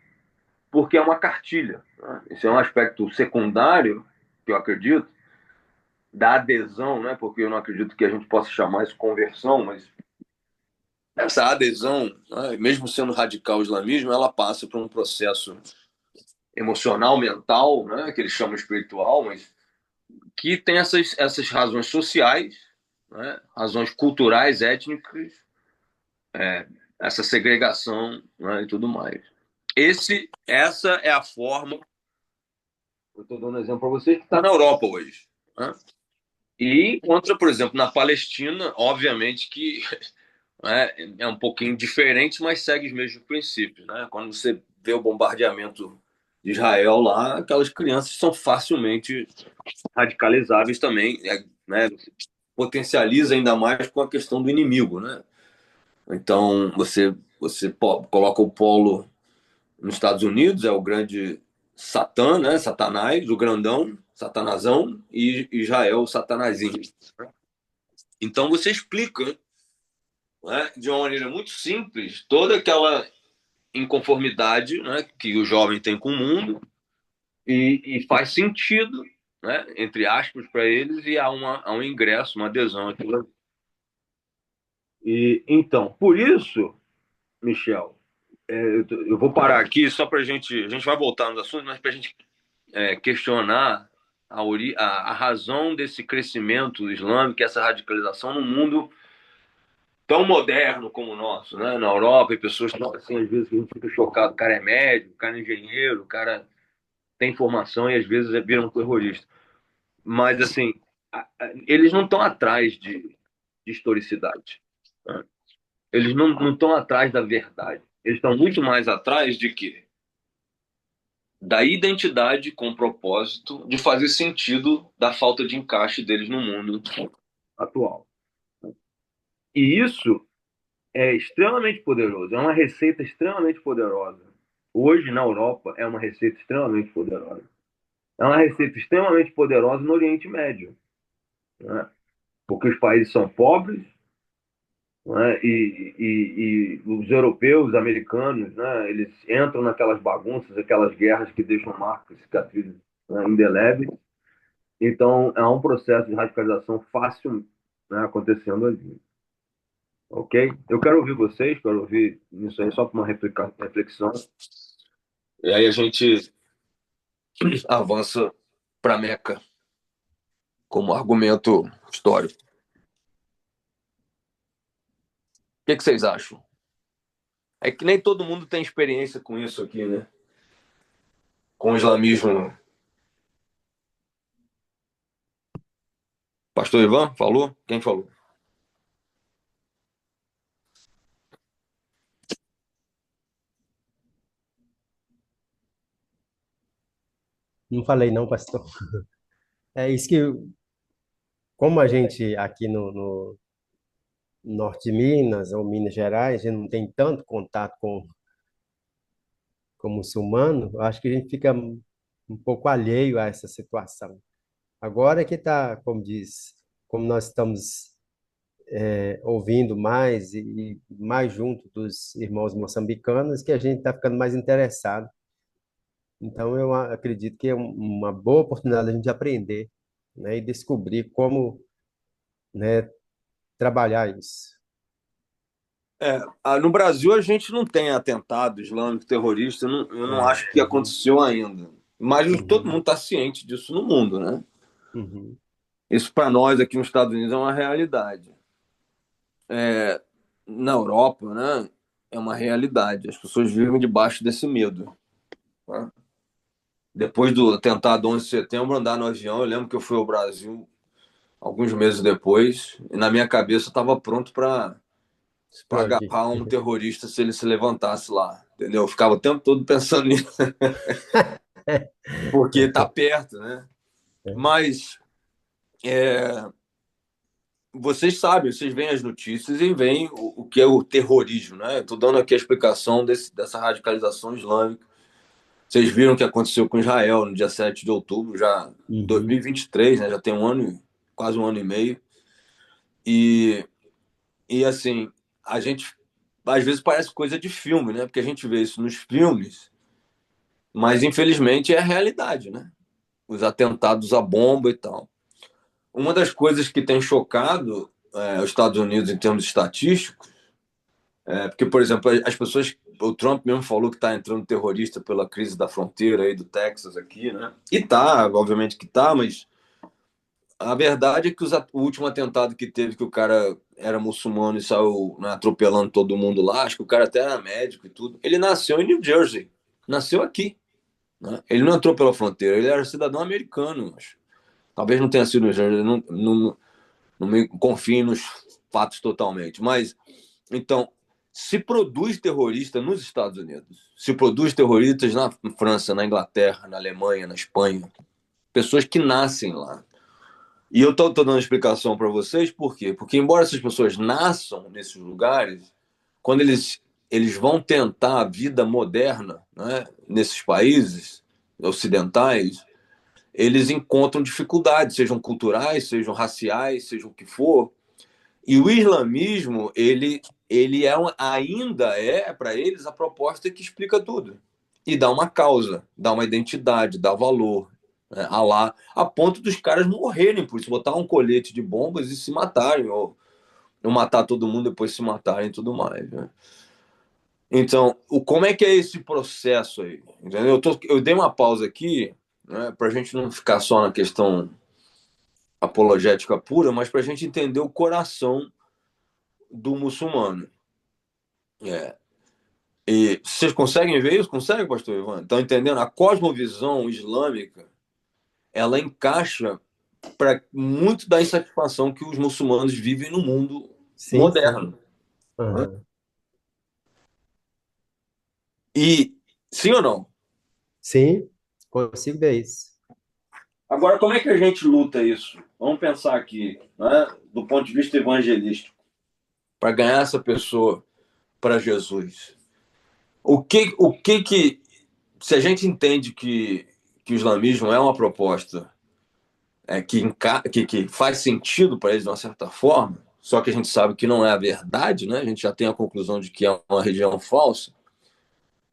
porque é uma cartilha. Né? Esse é um aspecto secundário, que eu acredito, da adesão, né, porque eu não acredito que a gente possa chamar isso conversão, mas essa adesão, né, mesmo sendo radical o islamismo, ela passa por um processo emocional, mental, né, que eles chamam espiritual, mas que tem essas razões sociais, né, razões culturais, étnicas, essa segregação, né, e tudo mais. Essa é a forma. Eu estou dando um exemplo para você que está na Europa hoje. Né? E encontra, por exemplo, na Palestina, obviamente que é um pouquinho diferente, mas segue os mesmos princípios. Né? Quando você vê o bombardeamento de Israel lá, aquelas crianças são facilmente radicalizáveis também, né? Potencializa ainda mais com a questão do inimigo. Né? Então, você coloca o polo nos Estados Unidos, é o grande Satã, né? Satanás, o grandão, Satanazão, e Israel, o Satanazinho. Então você explica, né, de uma maneira muito simples toda aquela inconformidade, né, que o jovem tem com o mundo e faz sentido, né, entre aspas, para eles e há um ingresso, uma adesão àquilo. E então, por isso, Michel, eu vou parar aqui só para a gente vai voltar nos assuntos, mas para a gente questionar a razão desse crescimento islâmico, essa radicalização no mundo tão moderno como o nosso, né? Na Europa, e pessoas assim, às vezes a gente fica chocado, o cara é médico, o cara é engenheiro, o cara tem formação e às vezes vira um terrorista. Mas assim, eles não estão atrás de historicidade. Né? Eles não estão atrás da verdade. Eles estão muito mais atrás de quê? Da identidade com o propósito de fazer sentido da falta de encaixe deles no mundo atual. E isso é extremamente poderoso, é uma receita extremamente poderosa. Hoje, na Europa, é uma receita extremamente poderosa. É uma receita extremamente poderosa no Oriente Médio, né? Porque os países são pobres, né? E os europeus, os americanos, né? Eles entram naquelas bagunças, aquelas guerras que deixam marcas, cicatrizes, né, indeléveis. Então, é um processo de radicalização fácil, né, acontecendo ali. Ok? Eu quero ouvir vocês, quero ouvir isso aí só para uma reflexão. E aí a gente avança para Meca como argumento histórico. O que vocês acham? É que nem todo mundo tem experiência com isso aqui, né? Com o islamismo. Pastor Ivan falou? Quem falou? Não falei não, pastor. É isso que, como a gente aqui no norte de Minas ou Minas Gerais, a gente não tem tanto contato com muçulmano, eu acho que a gente fica um pouco alheio a essa situação. Agora que está, como diz, como nós estamos ouvindo mais e mais junto dos irmãos moçambicanos, que a gente está ficando mais interessado. Então, eu acredito que é uma boa oportunidade da gente aprender, né, e descobrir como, né, trabalhar isso. No Brasil a gente não tem atentado islâmico terrorista, eu não acho que Uhum, aconteceu ainda. Mas todo uhum, mundo está ciente disso no mundo, né? uhum, Isso para nós aqui nos Estados Unidos é uma realidade. Na Europa, né, é uma realidade. As pessoas vivem debaixo desse medo. Né? Depois do atentado 11 de setembro, andar no avião, eu lembro que eu fui ao Brasil alguns meses depois, e na minha cabeça eu estava pronto para Explodir. agarrar um terrorista se ele se levantasse lá, entendeu? Eu ficava o tempo todo pensando nisso, porque está perto, né? Mas vocês sabem, vocês veem as notícias e veem o que é o terrorismo, né? Estou dando aqui a explicação dessa radicalização islâmica. Vocês viram o que aconteceu com Israel no dia 7 de outubro, já Uhum. 2023, né? Já tem um ano, quase um ano e meio. E, e assim, a gente às vezes parece coisa de filme, né? Porque a gente vê isso nos filmes, mas infelizmente é a realidade, né? Os atentados à bomba e tal. Uma das coisas que tem chocado os Estados Unidos em termos estatísticos porque, por exemplo, as pessoas. O Trump mesmo falou que está entrando terrorista pela crise da fronteira aí do Texas aqui, né? E tá, obviamente que tá, mas a verdade é que o último atentado que teve, que o cara era muçulmano e saiu, né, atropelando todo mundo lá, acho que o cara até era médico e tudo. Ele nasceu em New Jersey, nasceu aqui, né? Ele não entrou pela fronteira, ele era cidadão americano, acho. Talvez não tenha sido New Jersey, não me confio nos fatos totalmente, mas então, se produz terrorista nos Estados Unidos, se produz terroristas na França, na Inglaterra, na Alemanha, na Espanha, pessoas que nascem lá. E eu estou dando explicação para vocês por quê? Porque, embora essas pessoas nasçam nesses lugares, quando eles vão tentar a vida moderna, né, nesses países ocidentais, eles encontram dificuldades, sejam culturais, sejam raciais, sejam o que for, e o islamismo, ele ainda é para eles a proposta que explica tudo. E dá uma causa, dá uma identidade, dá valor. Né? A ponto dos caras morrerem por isso, botar um colete de bombas e se matarem, ou matar todo mundo e depois se matarem e tudo mais. Né? Então, como é que é esse processo aí? Entendeu? Eu dei uma pausa aqui, né, para a gente não ficar só na questão apologética pura, mas para a gente entender o coração do muçulmano. É. E vocês conseguem ver isso? Consegue, pastor Ivan? Estão entendendo? A cosmovisão islâmica, ela encaixa para muito da insatisfação que os muçulmanos vivem no mundo Sim, sim. moderno. Né? Aham. E sim ou não? Sim, consigo ver isso. Agora, como é que a gente luta isso? Vamos pensar aqui, né, do ponto de vista evangelístico, para ganhar essa pessoa para Jesus. Que se a gente entende que o islamismo é uma proposta que faz sentido para eles de uma certa forma, só que a gente sabe que não é a verdade, né? A gente já tem a conclusão de que é uma religião falsa.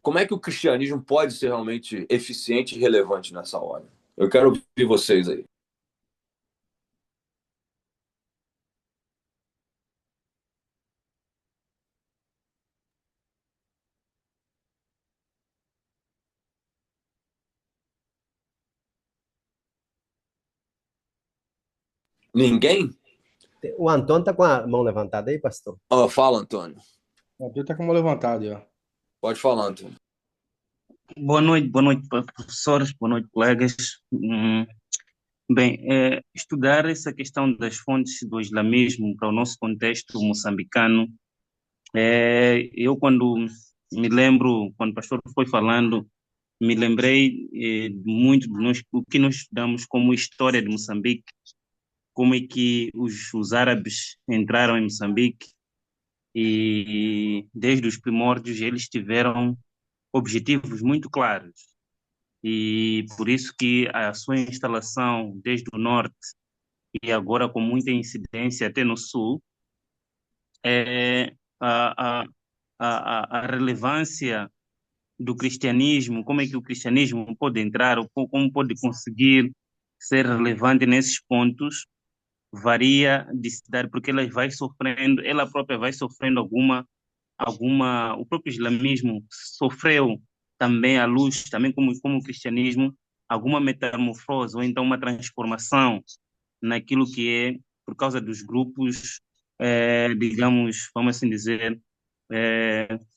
Como é que o cristianismo pode ser realmente eficiente e relevante nessa hora? Eu quero ouvir vocês aí. Ninguém? O Antônio está com a mão levantada aí, pastor? Fala, Antônio. O Arthur tá com a mão levantada, aí, ó. Pode falar, Antônio. Boa noite, professores, boa noite, colegas. Bem, estudar essa questão das fontes do islamismo para o nosso contexto moçambicano, eu quando me lembro, quando o pastor foi falando, me lembrei muito de o que nós estudamos como história de Moçambique, como é que os árabes entraram em Moçambique e desde os primórdios eles tiveram objetivos muito claros. E por isso que a sua instalação desde o norte e agora com muita incidência até no sul, é a, a, a relevância do cristianismo, como é que o cristianismo pode entrar, ou como pode conseguir ser relevante nesses pontos, varia de cidade, porque ela própria vai sofrendo o próprio islamismo sofreu também à luz, também como o cristianismo, alguma metamorfose ou então uma transformação naquilo que é por causa dos grupos, digamos, vamos assim dizer,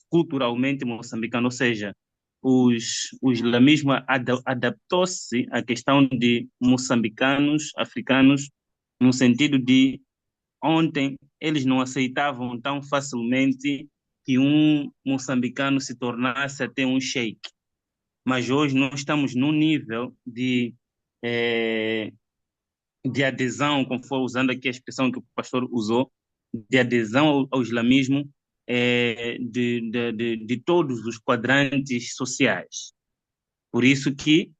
culturalmente moçambicano, ou seja, o islamismo adaptou-se à questão de moçambicanos, africanos, no sentido de ontem eles não aceitavam tão facilmente que um moçambicano se tornasse até um sheik, mas hoje nós estamos num nível eh, de adesão, como foi usando aqui a expressão que o pastor usou, de adesão ao islamismo de todos os quadrantes sociais. Por isso que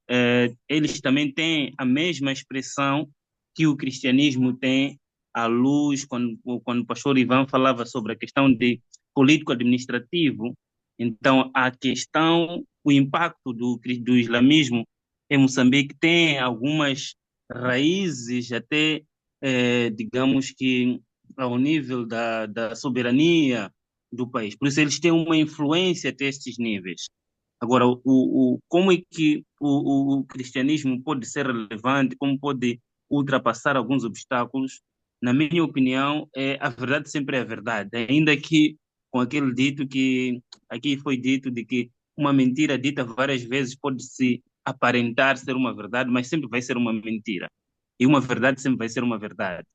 eles também têm a mesma expressão que o cristianismo tem à luz, quando o pastor Ivan falava sobre a questão de político-administrativo. Então, a questão, o impacto do islamismo em Moçambique tem algumas raízes até, digamos que, ao nível da soberania do país. Por isso, eles têm uma influência até estes níveis. Agora, como é que o cristianismo pode ser relevante, como pode ultrapassar alguns obstáculos? Na minha opinião, a verdade sempre é a verdade. Ainda que com aquele dito que aqui foi dito de que uma mentira dita várias vezes pode se aparentar ser uma verdade, mas sempre vai ser uma mentira. E uma verdade sempre vai ser uma verdade.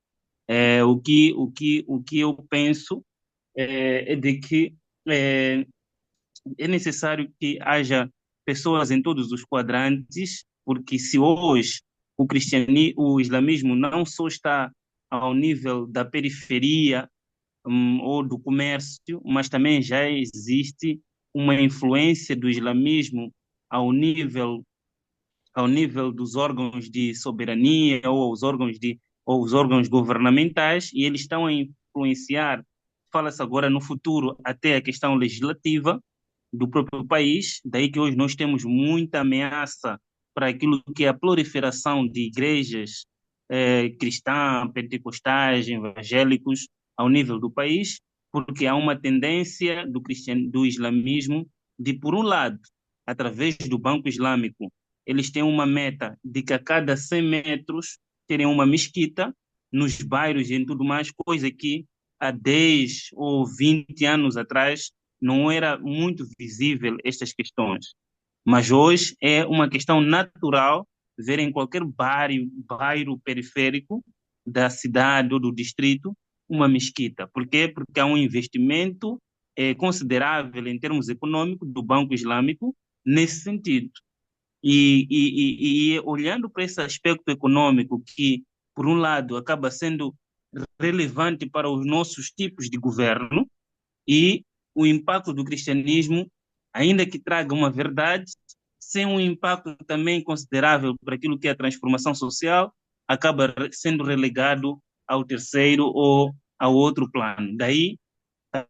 O que eu penso é de que é, é necessário que haja pessoas em todos os quadrantes, porque se hoje o islamismo não só está ao nível da periferia, ou do comércio, mas também já existe uma influência do islamismo ao nível ao nível dos órgãos de soberania ou os órgãos governamentais, e eles estão a influenciar, fala-se agora no futuro, até a questão legislativa do próprio país, daí que hoje nós temos muita ameaça para aquilo que é a proliferação de igrejas cristãs, pentecostais, evangélicos ao nível do país, porque há uma tendência do islamismo de, por um lado, através do Banco Islâmico, eles têm uma meta de que a cada 100 metros terem uma mesquita nos bairros e em tudo mais, coisa que há 10 ou 20 anos atrás não era muito visível estas questões. Mas hoje é uma questão natural ver em qualquer bairro periférico da cidade ou do distrito uma mesquita. Por quê? Porque há um investimento considerável em termos econômicos do Banco Islâmico nesse sentido. E olhando para esse aspecto econômico que, por um lado, acaba sendo relevante para os nossos tipos de governo, e o impacto do cristianismo, ainda que traga uma verdade, sem um impacto também considerável para aquilo que é a transformação social, acaba sendo relegado ao terceiro ou ao outro plano. Daí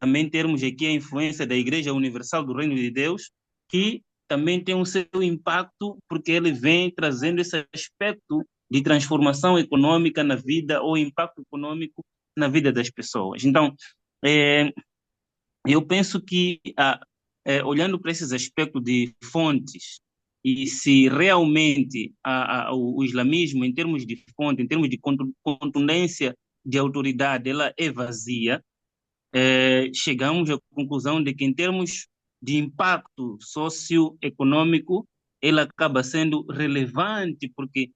também termos aqui a influência da Igreja Universal do Reino de Deus, que também tem um seu impacto, porque ele vem trazendo esse aspecto de transformação econômica na vida, ou impacto econômico na vida das pessoas. Então, é, eu penso que, olhando para esses aspectos de fontes, e se realmente o islamismo, em termos de fonte, em termos de contundência de autoridade, ela é vazia, chegamos à conclusão de que, em termos de impacto socioeconômico, ele acaba sendo relevante, porque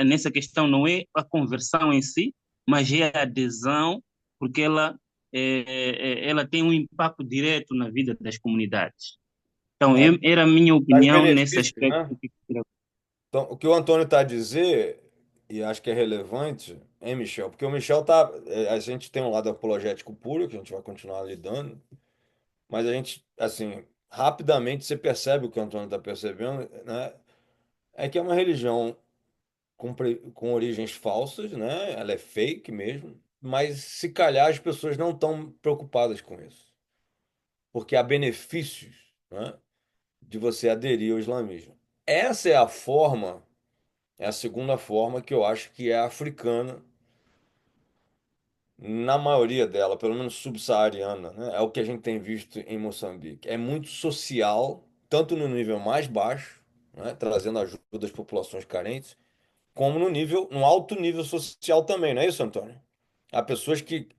nessa questão não é a conversão em si, mas é a adesão, porque ela tem um impacto direto na vida das comunidades. Então, Traz, era a minha traz opinião nesse benefícios, aspecto. né? Então, o que o Antônio está a dizer, e acho que é relevante, hein, Michel? Porque o Michel tá. A gente tem um lado apologético puro, que a gente vai continuar lidando, mas a gente, assim, rapidamente você percebe o que o Antônio está percebendo, né? É que é uma religião com origens falsas, né? Ela é fake mesmo, mas se calhar as pessoas não estão preocupadas com isso, porque há benefícios, né, de você aderir ao islamismo. Essa é a forma, é a segunda forma que eu acho que é africana, na maioria dela, pelo menos subsaariana, né? É o que a gente tem visto em Moçambique. É muito social, tanto no nível mais baixo, né, trazendo ajuda às populações carentes, como no alto nível social também, não é isso, Antônio? Há pessoas que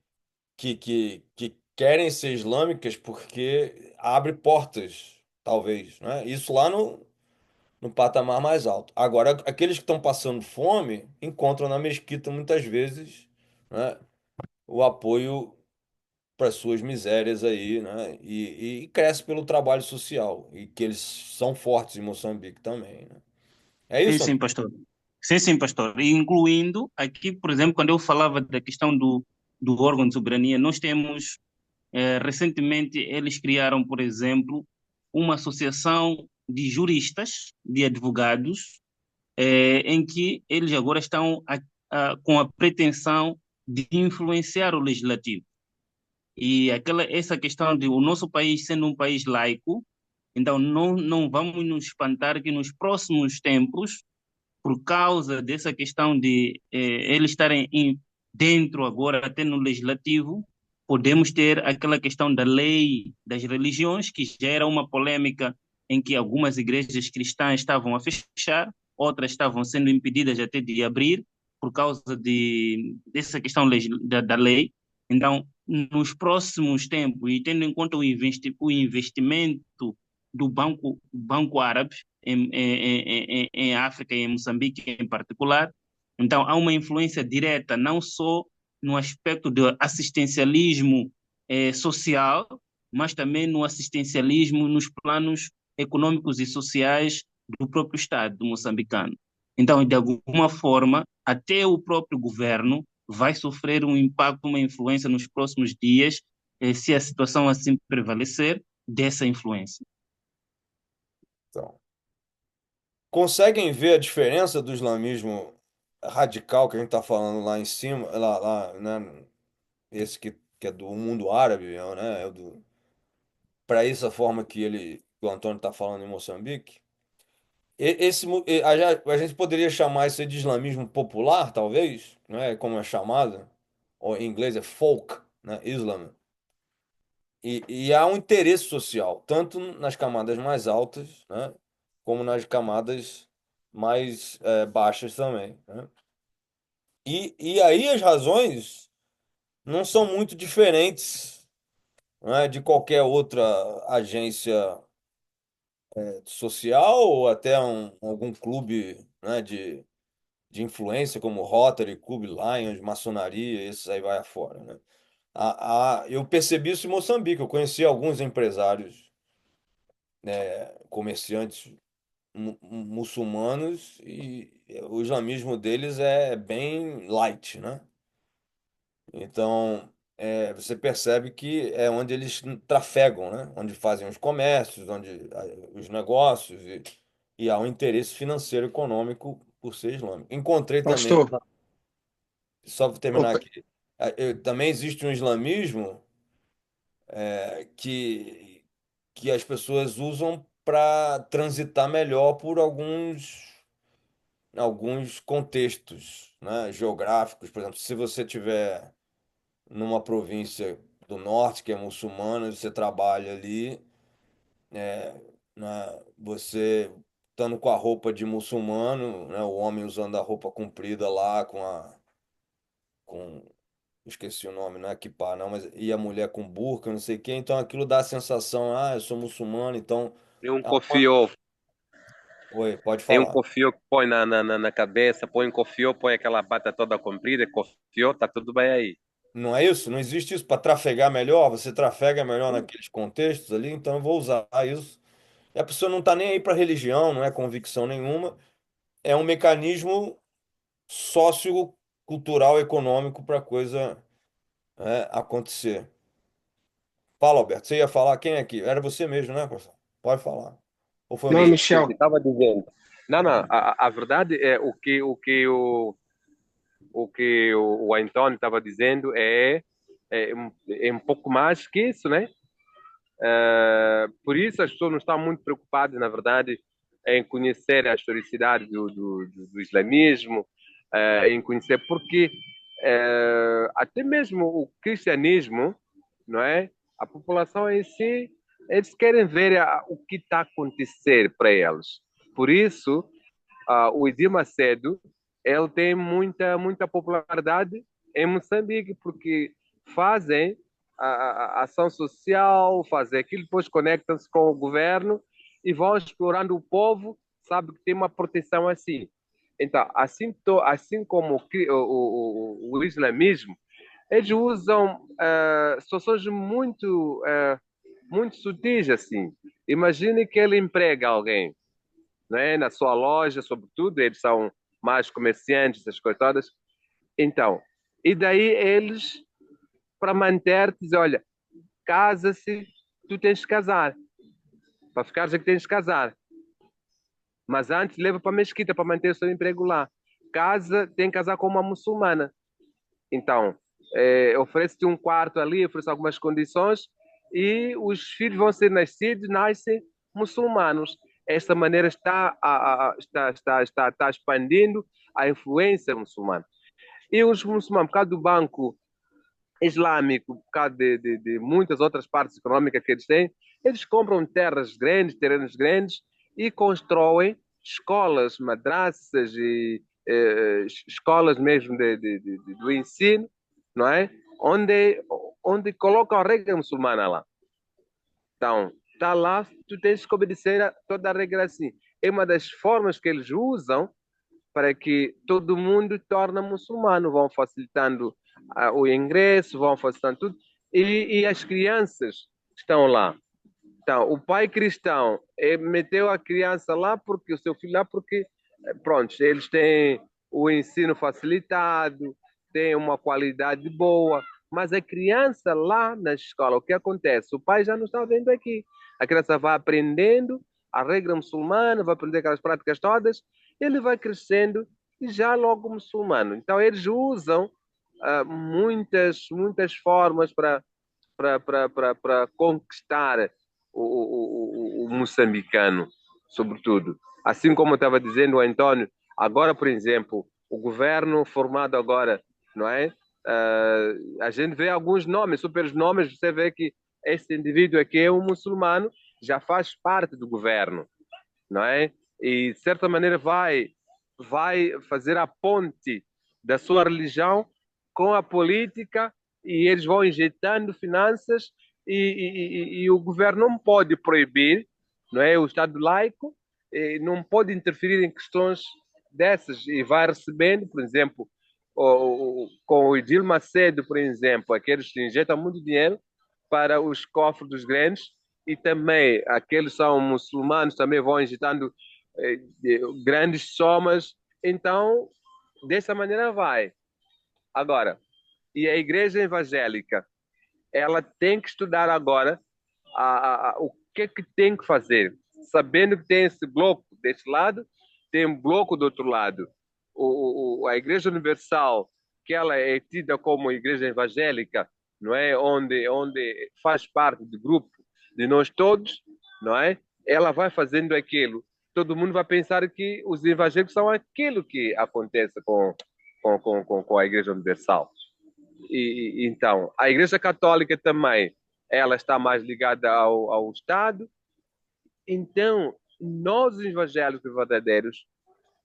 querem ser islâmicas porque abre portas, talvez, né? Isso lá no, no patamar mais alto. Agora, aqueles que estão passando fome encontram na mesquita muitas vezes, né, o apoio para suas misérias aí, né? E cresce pelo trabalho social, e que eles são fortes em Moçambique também, né? É Sim, isso, sim, André? pastor. Sim, sim, pastor. E incluindo aqui, por exemplo, quando eu falava da questão do órgão de soberania, nós temos, recentemente, eles criaram, por exemplo, uma associação de juristas, de advogados, em que eles agora estão com a pretensão de influenciar o legislativo. E essa questão de o nosso país sendo um país laico, então não vamos nos espantar que nos próximos tempos, por causa dessa questão de eles estarem dentro agora, até no legislativo, podemos ter aquela questão da lei das religiões, que já era uma polêmica em que algumas igrejas cristãs estavam a fechar, outras estavam sendo impedidas até de abrir por causa dessa questão da lei. Então, nos próximos tempos, e tendo em conta o investimento do Banco Árabe, em África e em Moçambique em particular. Então, há uma influência direta não só no aspecto do assistencialismo social, mas também no assistencialismo nos planos econômicos e sociais do próprio Estado moçambicano. Então, de alguma forma, até o próprio governo vai sofrer um impacto, uma influência nos próximos dias, se a situação assim prevalecer, dessa influência. Então, conseguem ver a diferença do islamismo radical que a gente está falando lá em cima, né? Esse que é do mundo árabe, né? Para essa forma que o Antônio está falando em Moçambique. A gente poderia chamar isso de islamismo popular, talvez, né? Como é chamado, ou em inglês é folk, né? Islam. E há um interesse social, tanto nas camadas mais altas, né? Como nas camadas mais baixas também, né? E aí as razões não são muito diferentes, né, de qualquer outra agência social ou até algum clube, né, de influência como Rotary, Clube Lions, maçonaria, esses aí vai afora, né? Eu percebi isso em Moçambique. Eu conheci alguns empresários, comerciantes muçulmanos e o islamismo deles é bem light, né? Então, você percebe que é onde eles trafegam, né? Onde fazem os comércios, onde os negócios e há um interesse financeiro econômico por ser islâmico. Encontrei também, Pastor, só para terminar opa, aqui, também existe um islamismo que as pessoas usam para transitar melhor por alguns contextos, né, geográficos. Por exemplo, se você tiver numa província do norte que é muçulmana, você trabalha ali, né, você estando com a roupa de muçulmano, né, o homem usando a roupa comprida lá com esqueci o nome, não é kippah, não, mas e a mulher com burca, não sei o quê, então aquilo dá a sensação, eu sou muçulmano, então É um há uma- cofiô, Oi, pode é um falar. cofiô que põe na cabeça, põe um cofiô, põe aquela bata toda comprida, cofiô, tá tudo bem aí. Não é isso? Não existe isso para trafegar melhor? Você trafega melhor naqueles contextos ali, então eu vou usar isso. E a pessoa não está nem aí para religião, não é convicção nenhuma, é um mecanismo sociocultural, econômico para a coisa, acontecer. Fala, Alberto, você ia falar quem é aqui? Era você mesmo, né, Costa? Pode falar. Ou foi o não, Sim, Michel? sim, Michel, estava dizendo. Não, não, a verdade é o que o Antônio estava dizendo é um pouco mais que isso, né? Por isso as pessoas não estão muito preocupadas, na verdade, em conhecer a historicidade do islamismo, em conhecer porque até mesmo o cristianismo, não é? A população em si, eles querem ver o que está a acontecer para eles. Por isso, o Edir Macedo, ele tem muita popularidade em Moçambique, porque fazem a ação social, fazem aquilo, depois conectam-se com o governo e vão explorando o povo sabe que tem uma proteção assim. Então, assim como o islamismo, eles usam soluções muito sutis assim. Imagine que ele emprega alguém, né, na sua loja, sobretudo, eles são mais comerciantes, essas coisas todas. Então, e daí eles, para manter-te, dizem, olha, casa-se, tu tens de casar. Para ficares aqui tens de casar. Mas antes leva para a mesquita para manter o seu emprego lá. Casa, tem que casar com uma muçulmana. Então, oferece-te um quarto ali, oferece algumas condições e os filhos vão ser nascidos, nascem muçulmanos. Esta maneira está expandindo a influência muçulmana. E os muçulmanos, por causa do Banco Islâmico, por causa de muitas outras partes econômicas que eles têm, eles compram terras grandes, terrenos grandes e constroem escolas, madraças e escolas mesmo do ensino, não é? Onde colocam a regra muçulmana lá. Então, está lá, tu tens que obedecer a toda a regra assim. É uma das formas que eles usam para que todo mundo torne muçulmano, vão facilitando o ingresso, vão facilitando tudo, e as crianças estão lá. Então, o pai cristão meteu a criança lá, porque o seu filho lá, porque, pronto, eles têm o ensino facilitado, têm uma qualidade boa, mas a criança lá na escola, o que acontece? O pai já não está vendo aqui. A criança vai aprendendo a regra muçulmana, vai aprender aquelas práticas todas, ele vai crescendo e já logo muçulmano. Então, eles usam muitas formas para conquistar o moçambicano, sobretudo. Assim como eu estava dizendo, o Antônio, agora, por exemplo, o governo formado agora, não é? A gente vê alguns nomes, super nomes, você vê que esse indivíduo aqui é um muçulmano, já faz parte do governo, não é? E de certa maneira vai fazer a ponte da sua religião com a política e eles vão injetando finanças e o governo não pode proibir, não é? O Estado laico não pode interferir em questões dessas e vai recebendo, por exemplo, com o Edir Macedo, por exemplo, aqueles que injetam muito dinheiro para os cofres dos grandes e também aqueles que são muçulmanos também vão injetando grandes somas. Então, dessa maneira vai. Agora, e a igreja evangélica, ela tem que estudar agora o que tem que fazer, sabendo que tem esse bloco desse lado, tem um bloco do outro lado. A Igreja Universal, que ela é tida como igreja evangélica, não é, onde faz parte do grupo de nós todos, não é? Ela vai fazendo aquilo. Todo mundo vai pensar que os evangélicos são aquilo que acontece com a Igreja Universal. Então, a Igreja Católica também, ela está mais ligada ao Estado. Então, nós, os evangélicos verdadeiros,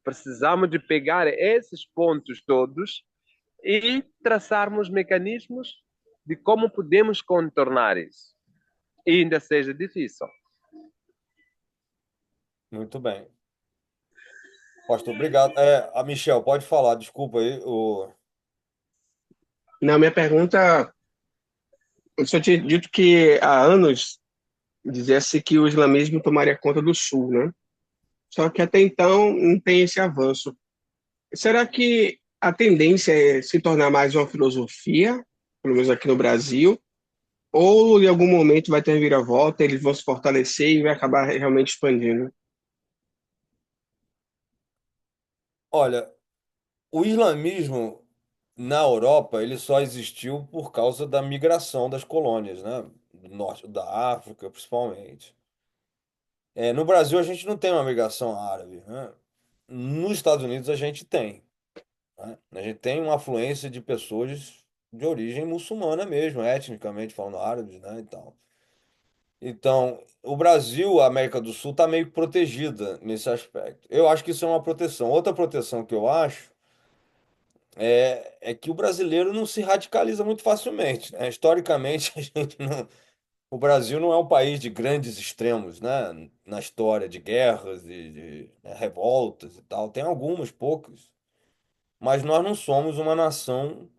precisamos de pegar esses pontos todos e traçarmos mecanismos de como podemos contornar isso. E ainda seja difícil. Muito bem. Pastor, obrigado. A Michel, pode falar, desculpa aí. Na minha pergunta, eu só tinha dito que há anos dizia-se que o islamismo tomaria conta do sul, né? Só que até então não tem esse avanço. Será que a tendência é se tornar mais uma filosofia, pelo menos aqui no Brasil, ou em algum momento vai ter viravolta, eles vão se fortalecer e vai acabar realmente expandindo? Olha, o islamismo na Europa, ele só existiu por causa da migração das colônias, né? Do norte da África, principalmente. No Brasil, a gente não tem uma migração árabe, né? Nos Estados Unidos, a gente tem, né? A gente tem uma afluência de pessoas de origem muçulmana mesmo, etnicamente falando árabes, né, e tal. Então, o Brasil, a América do Sul, está meio que protegida nesse aspecto. Eu acho que isso é uma proteção. Outra proteção que eu acho é que o brasileiro não se radicaliza muito facilmente, né? Historicamente, a gente não. o Brasil não é um país de grandes extremos, né? Na história de guerras e né, revoltas e tal. Tem algumas, poucas, mas nós não somos uma nação.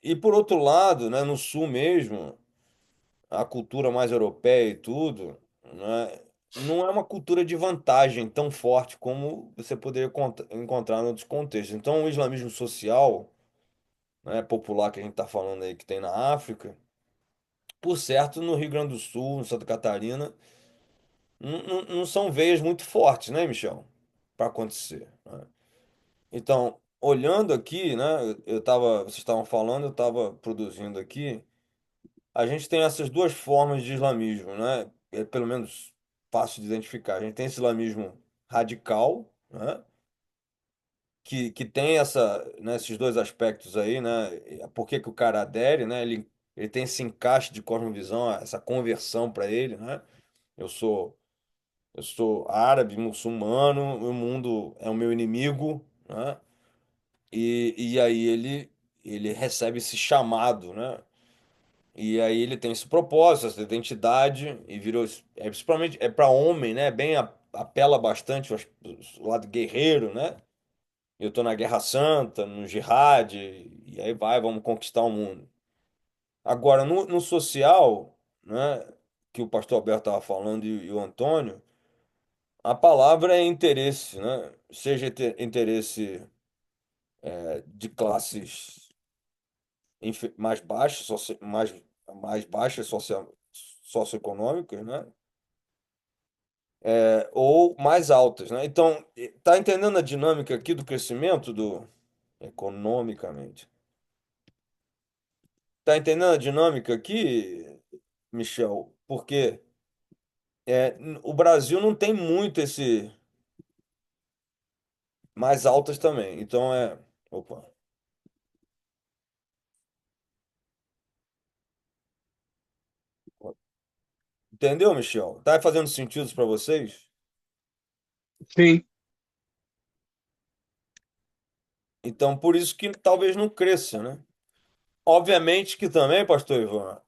E por outro lado, né, no sul mesmo, a cultura mais europeia e tudo, né, não é uma cultura de vantagem tão forte como você poderia encontrar em outros contextos. Então, o islamismo social, né, popular que a gente está falando aí, que tem na África, por certo, no Rio Grande do Sul, em Santa Catarina, não são veias muito fortes, né, Michel? Para acontecer, né? Então, olhando aqui, né, vocês estavam falando, eu estava produzindo aqui. A gente tem essas duas formas de islamismo, né? É pelo menos fácil de identificar. A gente tem esse islamismo radical, né? Que tem né, esses dois aspectos aí, né? Por que que o cara adere, né? Ele tem esse encaixe de cosmovisão, essa conversão para ele, né? Eu sou, eu sou árabe, muçulmano, o mundo é o meu inimigo, né? E aí ele recebe esse chamado, né? E aí ele tem esse propósito, essa identidade, e virou. Principalmente é para homem, né? Apela bastante o lado guerreiro, né? Eu tô na Guerra Santa, no Jihad, e aí vamos conquistar o mundo. Agora, no social, né? Que o pastor Alberto estava falando e o Antônio, a palavra é interesse, né? Seja interesse de classes mais baixas, mais baixas socioeconômicas, né? Ou mais altas, né? Então, tá entendendo a dinâmica aqui do crescimento do economicamente? Tá entendendo a dinâmica aqui, Michel? Porque o Brasil não tem muito esse mais altas também. Então opa. Entendeu, Michel? Tá fazendo sentido para vocês? Sim, Então, por isso que talvez não cresça, né? Obviamente que também, pastor Ivan,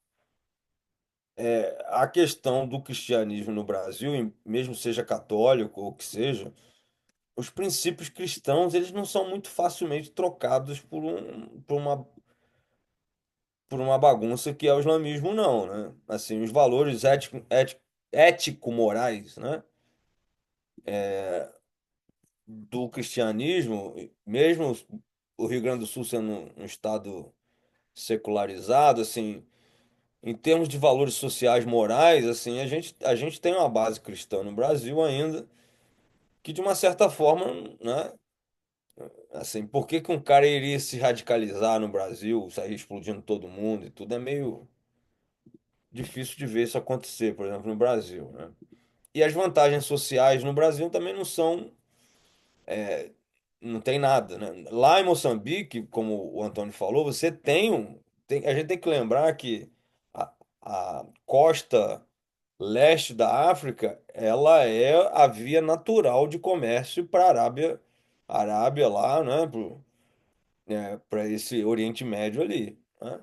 a questão do cristianismo no Brasil, mesmo seja católico ou que seja, os princípios cristãos, eles não são muito facilmente trocados por uma bagunça que é o islamismo, não, né? Assim, os valores ético-morais, né? Do cristianismo, mesmo o Rio Grande do Sul sendo um estado secularizado, assim, em termos de valores sociais, morais, assim, a gente tem uma base cristã no Brasil ainda, que de uma certa forma, né? Assim, por que que um cara iria se radicalizar no Brasil, sair explodindo todo mundo e tudo? É meio difícil de ver isso acontecer, por exemplo, no Brasil, né? E as vantagens sociais no Brasil também não são, não tem nada, né? Lá em Moçambique, como o Antônio falou, você a gente tem que lembrar que a, a costa leste da África, ela é a via natural de comércio para a Arábia lá, né? Para esse Oriente Médio ali, né?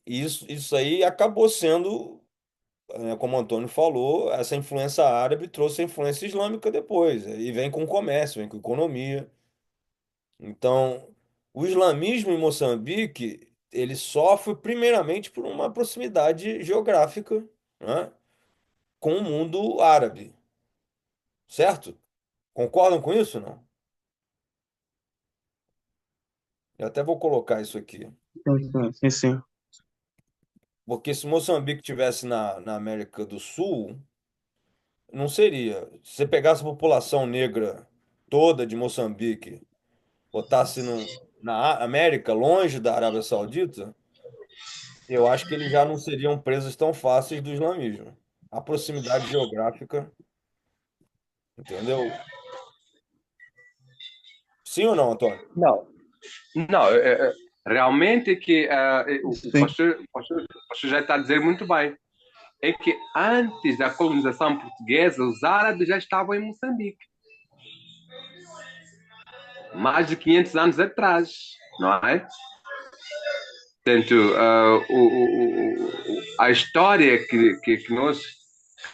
Isso aí acabou sendo, como o Antônio falou, essa influência árabe trouxe a influência islâmica depois, e vem com comércio, vem com economia. Então, o islamismo em Moçambique, ele sofre primeiramente por uma proximidade geográfica, né, com o mundo árabe, certo? Concordam com isso, não? Eu até vou colocar isso aqui. sim, sim, sim. Porque se Moçambique tivesse na América do Sul, não seria. Se você pegasse a população negra toda de Moçambique, botasse na América, longe da Arábia Saudita, eu acho que eles já não seriam presas tão fáceis do islamismo. A proximidade geográfica, entendeu? Sim ou não, Antônio? Não, não, realmente é que o Sim. pastor já está a dizer muito bem. É que antes da colonização portuguesa, os árabes já estavam em Moçambique, mais de 500 anos atrás, não é? Portanto, a história que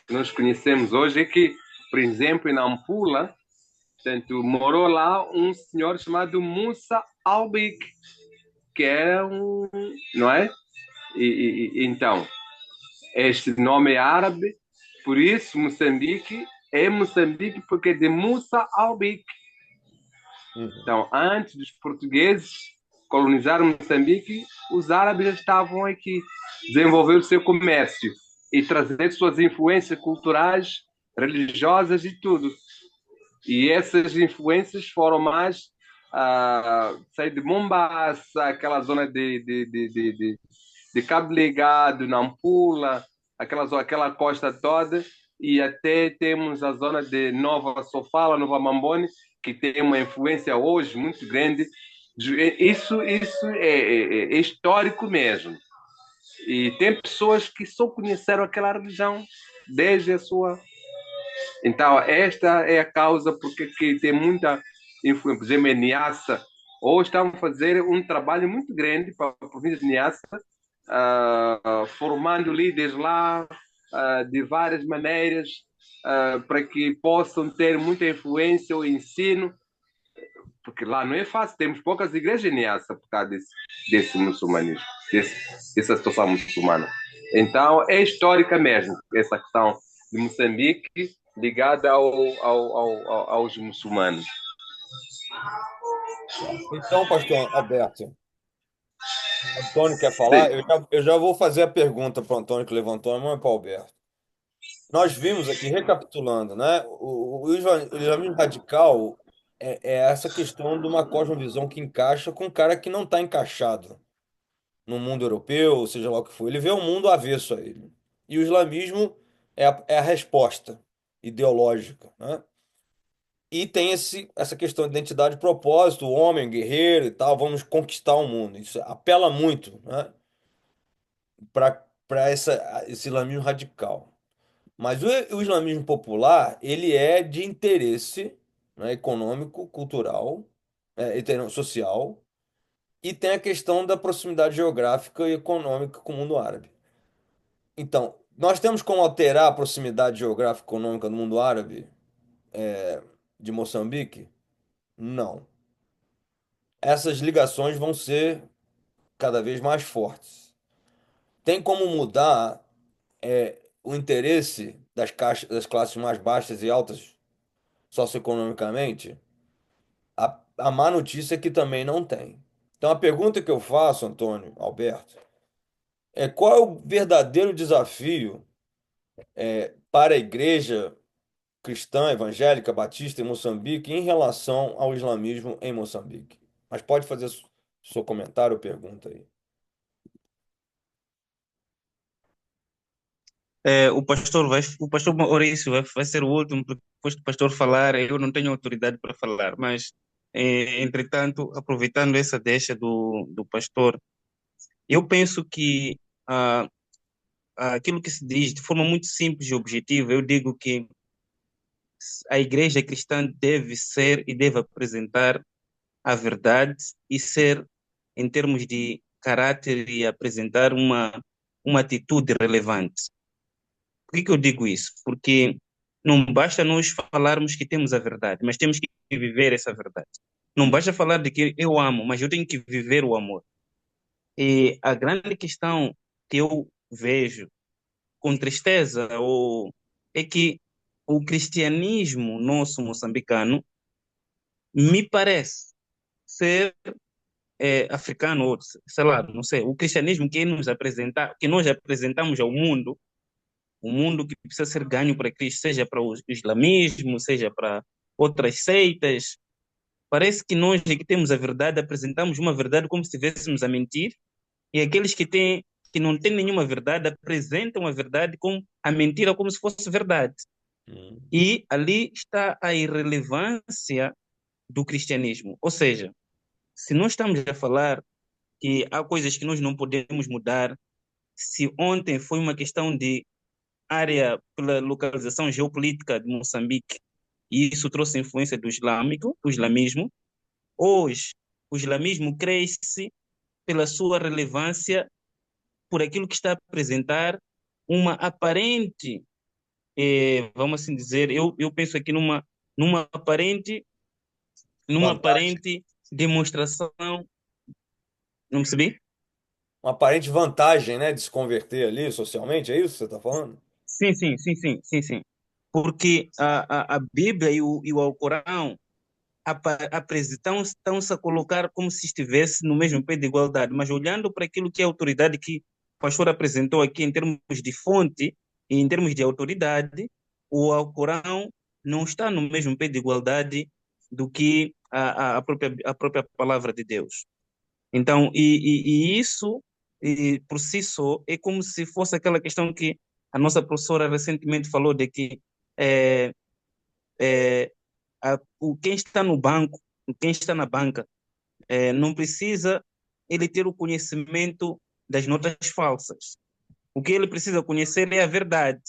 nós conhecemos hoje é que, por exemplo, em Nampula, portanto, morou lá um senhor chamado Musa Albik, que era não é? Então, este nome é árabe, por isso Moçambique é Moçambique porque é de Musa Albik. Então, antes dos portugueses colonizarem Moçambique, os árabes já estavam aqui, desenvolver o seu comércio e trazer suas influências culturais, religiosas e tudo. E essas influências foram mais sair de Mombasa, aquela zona de Cabo Delgado, Nampula, aquela costa toda, e até temos a zona de Nova Sofala, Nova Mambone, que tem uma influência hoje muito grande. Isso é histórico mesmo. E tem pessoas que só conheceram aquela religião desde a sua. Então, esta é a causa porque que tem muita influência. Por exemplo, em Niassa, hoje estão a fazer um trabalho muito grande para a província de Niassa, formando líderes lá de várias maneiras para que possam ter muita influência o ensino, porque lá não é fácil, temos poucas igrejas em Niassa por causa desse muçulmanismo, dessa situação muçulmana. Então, é histórica mesmo essa questão de Moçambique ligada aos muçulmanos. Então, pastor Alberto, Antônio quer falar? Eu já vou fazer a pergunta para o Antônio que levantou a mão e para o Alberto. Nós vimos aqui, recapitulando, né? O islamismo radical é essa questão de uma cosmovisão que encaixa com um cara que não está encaixado no mundo europeu, seja lá o que for. Ele vê o mundo avesso a ele. E o islamismo é a resposta ideológica, né? E tem essa questão de identidade e propósito, o homem, guerreiro e tal, vamos conquistar o mundo. Isso apela muito, né, para esse islamismo radical. Mas o islamismo popular, ele é de interesse, né, econômico, cultural, social, e tem a questão da proximidade geográfica e econômica com o mundo árabe. Então, nós temos como alterar a proximidade geográfica e econômica do mundo árabe, de Moçambique? Não. Essas ligações vão ser cada vez mais fortes. Tem como mudar o interesse das classes mais baixas e altas socioeconomicamente? A má notícia é que também não tem. Então a pergunta que eu faço, Antônio Alberto, é qual é o verdadeiro desafio para a igreja cristã, evangélica, batista em Moçambique em relação ao islamismo em Moçambique? Mas pode fazer seu comentário ou pergunta aí. O pastor Maurício vai ser o último, porque depois do pastor falar, eu não tenho autoridade para falar, mas, entretanto, aproveitando essa deixa do pastor, eu penso que aquilo que se diz de forma muito simples e objetiva, eu digo que a igreja cristã deve ser e deve apresentar a verdade e ser, em termos de caráter, e apresentar uma atitude relevante. Por que eu digo isso? Porque não basta nós falarmos que temos a verdade, mas temos que viver essa verdade. Não basta falar de que eu amo, mas eu tenho que viver o amor. E a grande questão que eu vejo com tristeza é que o cristianismo nosso moçambicano me parece ser africano, ou sei lá, não sei, o cristianismo que nós apresentamos ao mundo, um mundo que precisa ser ganho para Cristo, seja para o islamismo, seja para outras seitas. Parece que nós que temos a verdade, apresentamos uma verdade como se estivéssemos a mentir, e aqueles que não têm nenhuma verdade apresentam a verdade como a mentira como se fosse verdade. E ali está a irrelevância do cristianismo. Ou seja, se nós estamos a falar que há coisas que nós não podemos mudar, se ontem foi uma questão de área pela localização geopolítica de Moçambique, e isso trouxe influência do islamismo. Hoje, o islamismo cresce pela sua relevância, por aquilo que está a apresentar uma aparente, vamos assim dizer, eu penso aqui numa aparente, numa Vantagem. aparente demonstração, não percebi? Uma aparente vantagem, né, de se converter ali socialmente, é isso que você está falando? Sim, sim, sim, sim, sim, sim. Porque a Bíblia e o Alcorão estão-se a colocar como se estivesse no mesmo pé de igualdade, mas olhando para aquilo que é a autoridade que o pastor apresentou aqui em termos de fonte e em termos de autoridade, o Alcorão não está no mesmo pé de igualdade do que a própria palavra de Deus. Então, e isso, por si só, é como se fosse aquela questão que a nossa professora recentemente falou de que é, quem está no banco, quem está na banca, não precisa ele ter o conhecimento das notas falsas. O que ele precisa conhecer é a verdade.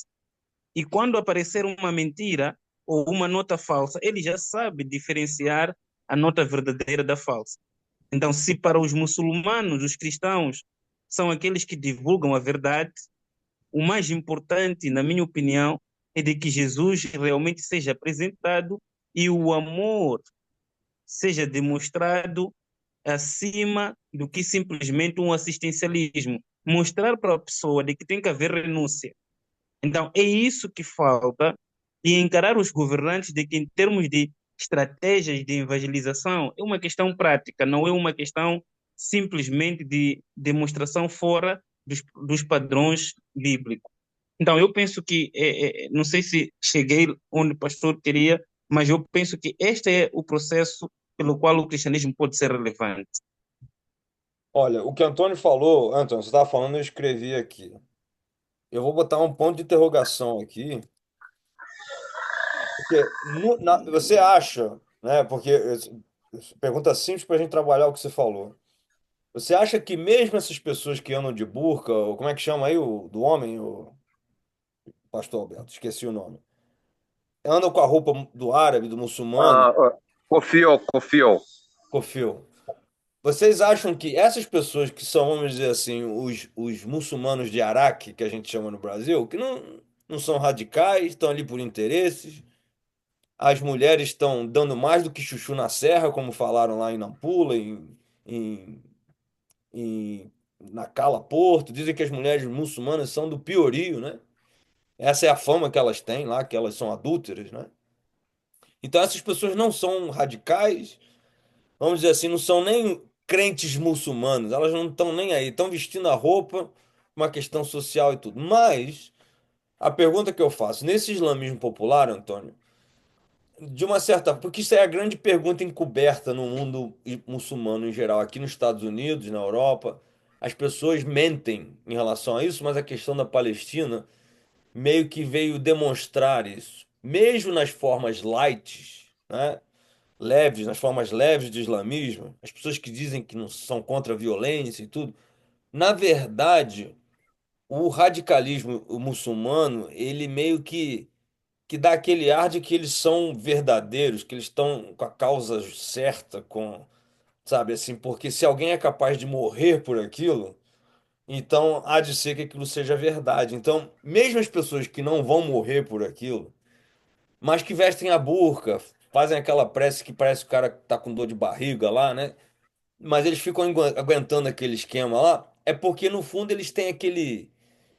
E quando aparecer uma mentira ou uma nota falsa, ele já sabe diferenciar a nota verdadeira da falsa. Então, se para os muçulmanos, os cristãos, são aqueles que divulgam a verdade, o mais importante, na minha opinião, é de que Jesus realmente seja apresentado e o amor seja demonstrado acima do que simplesmente um assistencialismo. Mostrar para a pessoa de que tem que haver renúncia. Então, é isso que falta e encarar os governantes de que, em termos de estratégias de evangelização, é uma questão prática, não é uma questão simplesmente de demonstração fora dos padrões bíblicos. Então, eu penso que, não sei se cheguei onde o pastor queria, mas eu penso que este é o processo pelo qual o cristianismo pode ser relevante. Olha, o que o Antônio falou, Antônio, você estava falando, eu escrevi aqui. Eu vou botar um ponto de interrogação aqui, porque você acha, né? Porque pergunta simples para a gente trabalhar o que você falou. Você acha que mesmo essas pessoas que andam de burca, ou como é que chama aí o do homem, o pastor Alberto, esqueci o nome, andam com a roupa do árabe, do muçulmano, Confiou. Cofil. Vocês acham que essas pessoas que são, vamos dizer assim, os muçulmanos de Araque, que a gente chama no Brasil, que não são radicais, estão ali por interesses, as mulheres estão dando mais do que chuchu na serra, como falaram lá em Nampula, em, na Cala Porto, dizem que as mulheres muçulmanas são do piorio, né? Essa é a fama que elas têm lá, que elas são adúlteras, né? Então essas pessoas não são radicais, vamos dizer assim, não são nem crentes muçulmanos, elas não estão nem aí, estão vestindo a roupa, uma questão social e tudo. Mas a pergunta que eu faço, nesse islamismo popular, Antônio, de uma certa, porque isso é a grande pergunta encoberta no mundo muçulmano em geral, aqui nos Estados Unidos, na Europa, as pessoas mentem em relação a isso, mas a questão da Palestina meio que veio demonstrar isso, mesmo nas formas light, né? Leves, nas formas leves do islamismo, as pessoas que dizem que não são contra a violência e tudo, na verdade, o radicalismo muçulmano, ele meio que dá aquele ar de que eles são verdadeiros, que eles estão com a causa certa, com, sabe assim, porque se alguém é capaz de morrer por aquilo, então há de ser que aquilo seja verdade. Então, mesmo as pessoas que não vão morrer por aquilo, mas que vestem a burca, fazem aquela prece que parece que o cara tá com dor de barriga lá, né? Mas eles ficam aguentando aquele esquema lá, é porque no fundo eles têm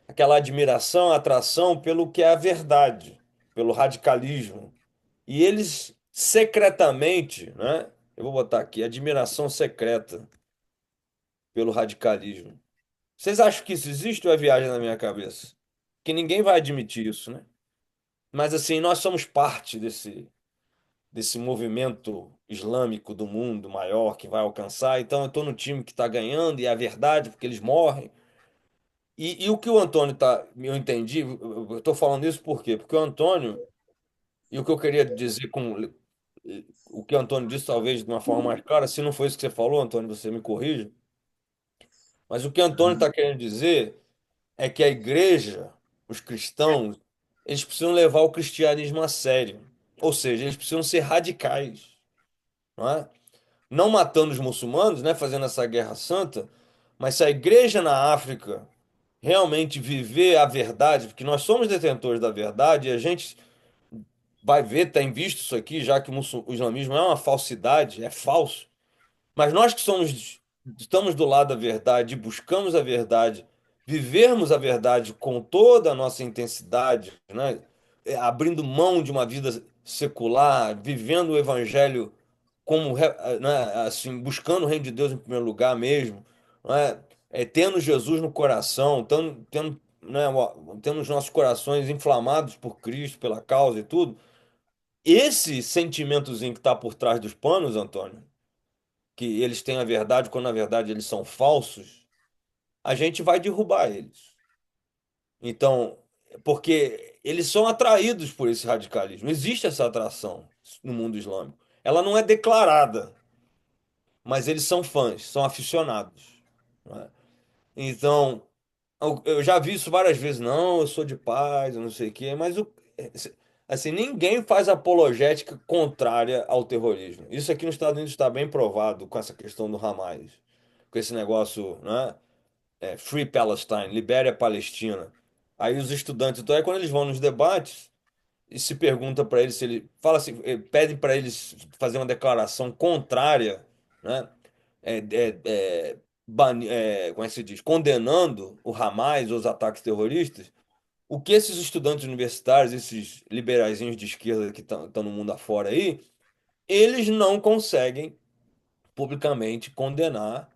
aquela admiração, atração pelo que é a verdade, pelo radicalismo. E eles secretamente, né? Eu vou botar aqui, admiração secreta pelo radicalismo. Vocês acham que isso existe ou é viagem na minha cabeça? Que ninguém vai admitir isso, né? Mas assim, nós somos parte desse movimento islâmico do mundo maior que vai alcançar. Então eu estou no time que está ganhando e é a verdade, porque eles morrem. E o que o Antônio tá, eu entendi, eu estou falando isso por quê? Porque o Antônio, e o que eu queria dizer com o que o Antônio disse, talvez de uma forma mais clara, se não foi isso que você falou, Antônio, você me corrija. Mas o que o Antônio está querendo dizer é que a igreja, os cristãos, eles precisam levar o cristianismo a sério. Ou seja, eles precisam ser radicais, não é? Não matando os muçulmanos, né, fazendo essa guerra santa, Mas se a igreja na África realmente viver a verdade, porque nós somos detentores da verdade, e a gente vai ver, tem visto isso aqui, já que o islamismo é uma falsidade, é falso. Mas nós que estamos do lado da verdade e buscamos a verdade, vivermos a verdade com toda a nossa intensidade, né? Abrindo mão de uma vida secular, vivendo o evangelho como, né, assim, buscando o reino de Deus em primeiro lugar mesmo, né? Tendo Jesus no coração, né, tendo os nossos corações inflamados por Cristo, pela causa e tudo. Esse sentimentozinho que está por trás dos panos, Antônio, que eles têm a verdade quando na verdade eles são falsos, a gente vai derrubar eles. Então, porque eles são atraídos por esse radicalismo. Existe essa atração no mundo islâmico. Ela não é declarada, mas eles são fãs, são aficionados, né? Então, eu já vi isso várias vezes. Não, eu sou de paz, eu não sei o quê, mas assim, ninguém faz apologética contrária ao terrorismo. Isso aqui nos Estados Unidos está bem provado com essa questão do Hamas, com esse negócio, né? Free Palestine, libere a Palestina. Aí os estudantes, então é quando eles vão nos debates e se pergunta para eles se ele fala assim, pedem para eles fazer uma declaração contrária, né? É, é, como é que se diz? Condenando o Hamas, os ataques terroristas. O que esses estudantes universitários, esses liberaizinhos de esquerda que estão no mundo afora aí, eles não conseguem publicamente condenar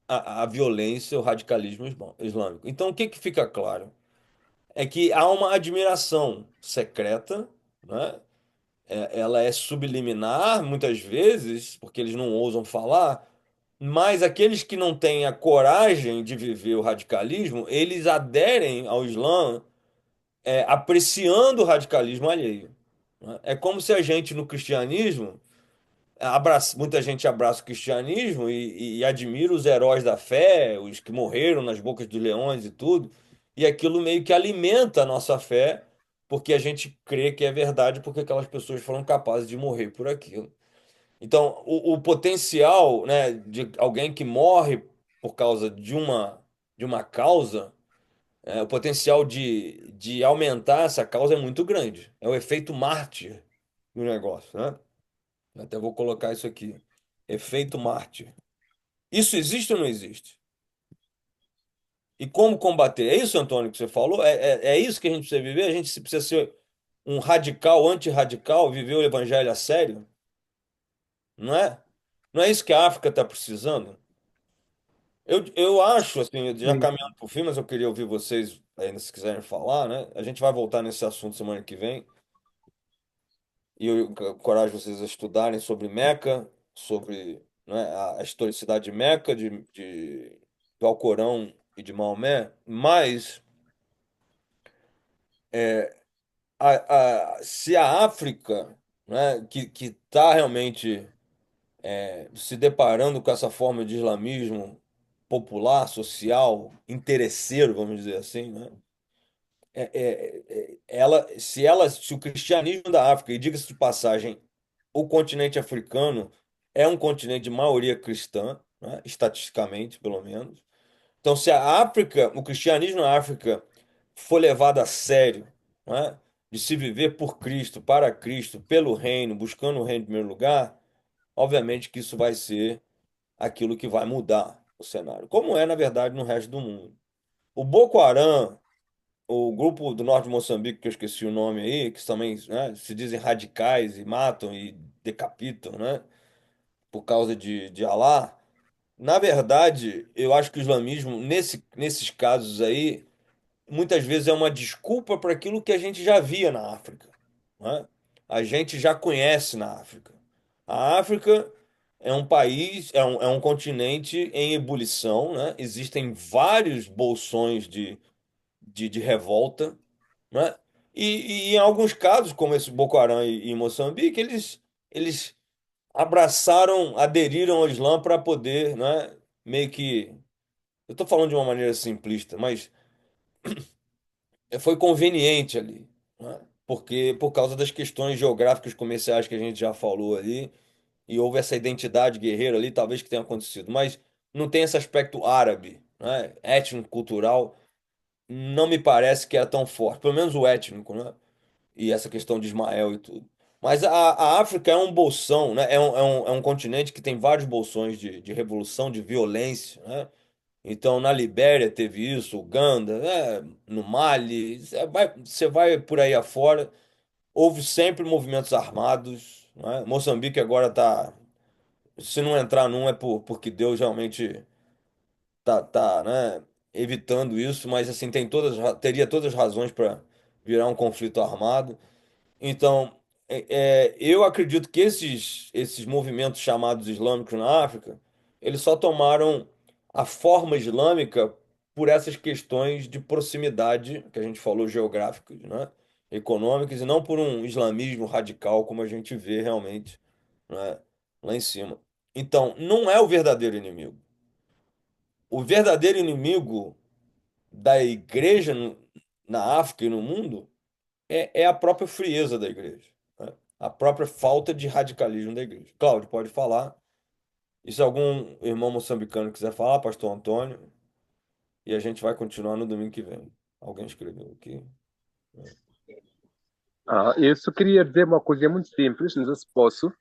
a violência, o radicalismo islâmico. Então, o que que fica claro? É que há uma admiração secreta, né? Ela é subliminar, muitas vezes, porque eles não ousam falar, mas aqueles que não têm a coragem de viver o radicalismo, eles aderem ao Islã, apreciando o radicalismo alheio, né? É como se a gente no cristianismo muita gente abraça o cristianismo e admira os heróis da fé, os que morreram nas bocas dos leões e tudo, e aquilo meio que alimenta a nossa fé, porque a gente crê que é verdade, porque aquelas pessoas foram capazes de morrer por aquilo. Então, o potencial, né, de alguém que morre por causa de uma causa, o potencial de aumentar essa causa é muito grande. É o efeito mártir do negócio, né? Até vou colocar isso aqui. Efeito mártir. Isso existe ou não existe? E como combater? É isso, Antônio, que você falou? É isso que a gente precisa viver? A gente precisa ser um radical, antirradical, viver o evangelho a sério? Não é? Não é isso que a África está precisando? Eu acho, assim, já Sim. caminhando para o fim, mas eu queria ouvir vocês ainda se quiserem falar, né? A gente vai voltar nesse assunto semana que vem. E eu encorajo vocês a estudarem sobre Meca, sobre, né, a historicidade de Meca, do Alcorão e de Maomé, mas se a África, né, que está realmente se deparando com essa forma de islamismo popular, social, interesseiro, vamos dizer assim, né? Se o cristianismo da África, e diga-se de passagem, o continente africano é um continente de maioria cristã, né? Estatisticamente, pelo menos. Então, se a África, o cristianismo na África for levado a sério, né? De se viver por Cristo, para Cristo, pelo reino, buscando o reino em primeiro lugar, obviamente que isso vai ser aquilo que vai mudar o cenário, como é, na verdade, no resto do mundo. O Boko Haram, o grupo do norte de Moçambique, que eu esqueci o nome aí, que também, né, se dizem radicais e matam e decapitam, né, por causa de Alá. Na verdade, eu acho que o islamismo, nesses casos aí, muitas vezes é uma desculpa para aquilo que a gente já via na África, né? A gente já conhece na África. A África é um país, é um continente em ebulição, né? Existem vários bolsões de revolta, né? E em alguns casos, como esse Boko Haram em Moçambique, eles abraçaram, aderiram ao Islã para poder, né, meio que. Eu estou falando de uma maneira simplista, mas foi conveniente ali, né? Porque por causa das questões geográficas comerciais que a gente já falou ali, e houve essa identidade guerreira ali, talvez que tenha acontecido, mas não tem esse aspecto árabe, né, étnico-cultural, não me parece que é tão forte, pelo menos o étnico, né? E essa questão de Ismael e tudo. Mas a África é um bolsão, né? É um continente que tem vários bolsões de revolução, de violência, né? Então, na Libéria teve isso, Uganda, né? No Mali, você vai por aí afora, houve sempre movimentos armados, né? Moçambique agora está, se não entrar num é porque Deus realmente tá, né, evitando isso, mas assim, teria todas as razões para virar um conflito armado. Então, eu acredito que esses movimentos chamados islâmicos na África, eles só tomaram a forma islâmica por essas questões de proximidade, que a gente falou, geográficas, né? Econômicas, e não por um islamismo radical, como a gente vê realmente, né, lá em cima. Então, não é o verdadeiro inimigo. O verdadeiro inimigo da igreja na África e no mundo é a própria frieza da igreja, né? A própria falta de radicalismo da igreja. Cláudio, pode falar. E se algum irmão moçambicano quiser falar, pastor Antônio, e a gente vai continuar no domingo que vem. Alguém escreveu aqui? Eu só queria dizer uma coisa muito simples, não sei se posso.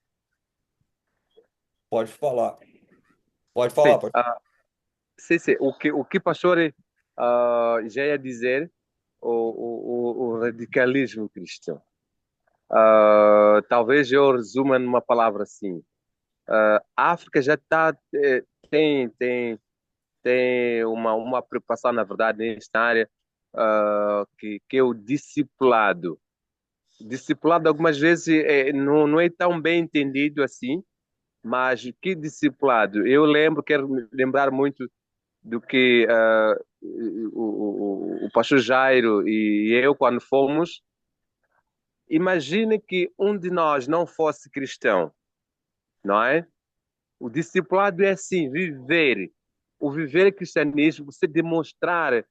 Pode falar. Pode Sim, falar, pastor. sim, sim. O que o pastor já ia dizer, o radicalismo cristão. Talvez eu resuma numa palavra assim. A África já tem uma preocupação, na verdade, nesta área, que é o discipulado. Discipulado, algumas vezes, não é tão bem entendido assim, mas que discipulado? Quero me lembrar muito do que o pastor Jairo e eu, quando fomos, imagine que um de nós não fosse cristão, não é? O discipulado é assim, viver. O viver cristianismo, você demonstrar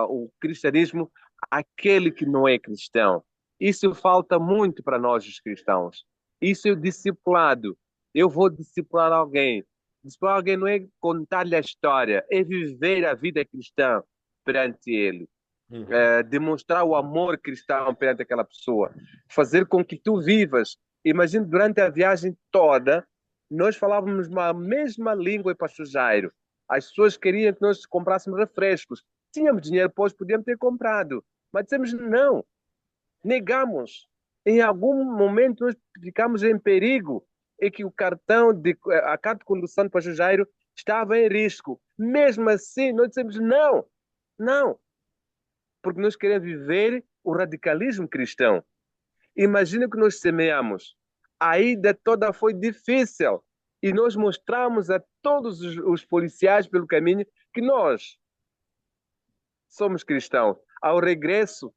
o cristianismo àquele que não é cristão. Isso falta muito para nós, os cristãos. Isso é o discipulado. Eu vou discipular alguém. Discipular alguém não é contar-lhe a história, é viver a vida cristã perante ele. Uhum. Demonstrar o amor cristão perante aquela pessoa, fazer com que tu vivas. Imagina, durante a viagem toda, nós falávamos a mesma língua, pastor Jairo. As pessoas queriam que nós comprássemos refrescos. Tínhamos dinheiro, pois podíamos ter comprado. Mas dissemos não, negamos. Em algum momento nós ficamos em perigo e que a carta de condução do pastor Jairo estava em risco. Mesmo assim, nós dissemos não, não, porque nós queremos viver o radicalismo cristão. Imagina que nós semeamos. A ida toda foi difícil. E nós mostramos a todos os policiais pelo caminho que nós somos cristãos. Ao regresso,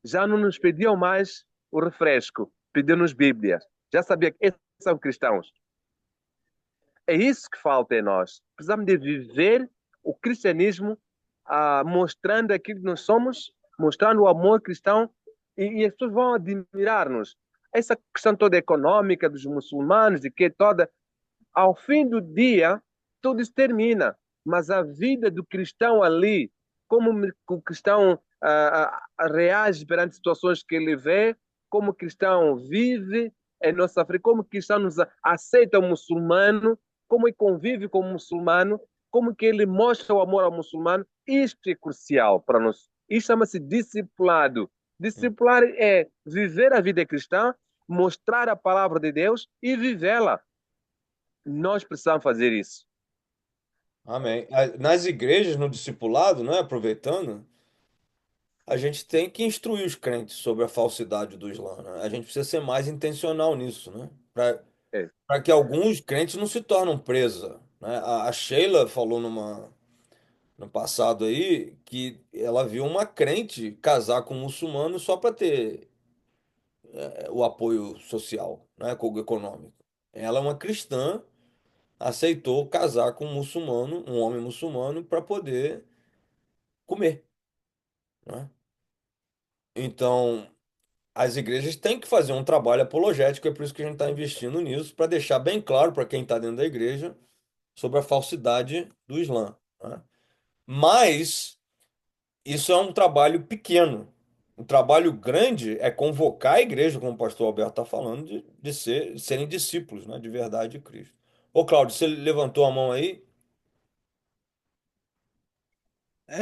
já não nos pediam mais o refresco, pediam-nos Bíblias. Já sabia que esses são cristãos. É isso que falta em nós. Precisamos de viver o cristianismo, mostrando aquilo que nós somos, mostrando o amor cristão, e as pessoas vão admirar-nos. Essa questão toda econômica dos muçulmanos, e que toda, ao fim do dia, tudo isso termina. Mas a vida do cristão ali, como o cristão reage perante situações que ele vê, como o cristão vive em nossa frente, como o cristão nos aceita o muçulmano, como ele convive com o muçulmano, como que ele mostra o amor ao muçulmano, isto é crucial para nós. Isso chama-se discipulado. Discipular é viver a vida cristã, mostrar a palavra de Deus e vivê-la. Nós precisamos fazer isso. Amém. Nas igrejas, no discipulado, né, aproveitando, a gente tem que instruir os crentes sobre a falsidade do Islã, né? A gente precisa ser mais intencional nisso, né? É. Para que alguns crentes não se tornem presa, né? A Sheila falou no passado aí que ela viu uma crente casar com um muçulmano só para ter o apoio social, né? Econômico. Ela é uma cristã, aceitou casar com um muçulmano, um homem muçulmano, para poder comer, né? Então, as igrejas têm que fazer um trabalho apologético, é por isso que a gente está investindo nisso, para deixar bem claro para quem está dentro da igreja sobre a falsidade do Islã, né? Mas isso é um trabalho pequeno. Um trabalho grande é convocar a igreja, como o pastor Alberto está falando, de serem discípulos, né, de verdade de Cristo. Ô, Cláudio, você levantou a mão aí?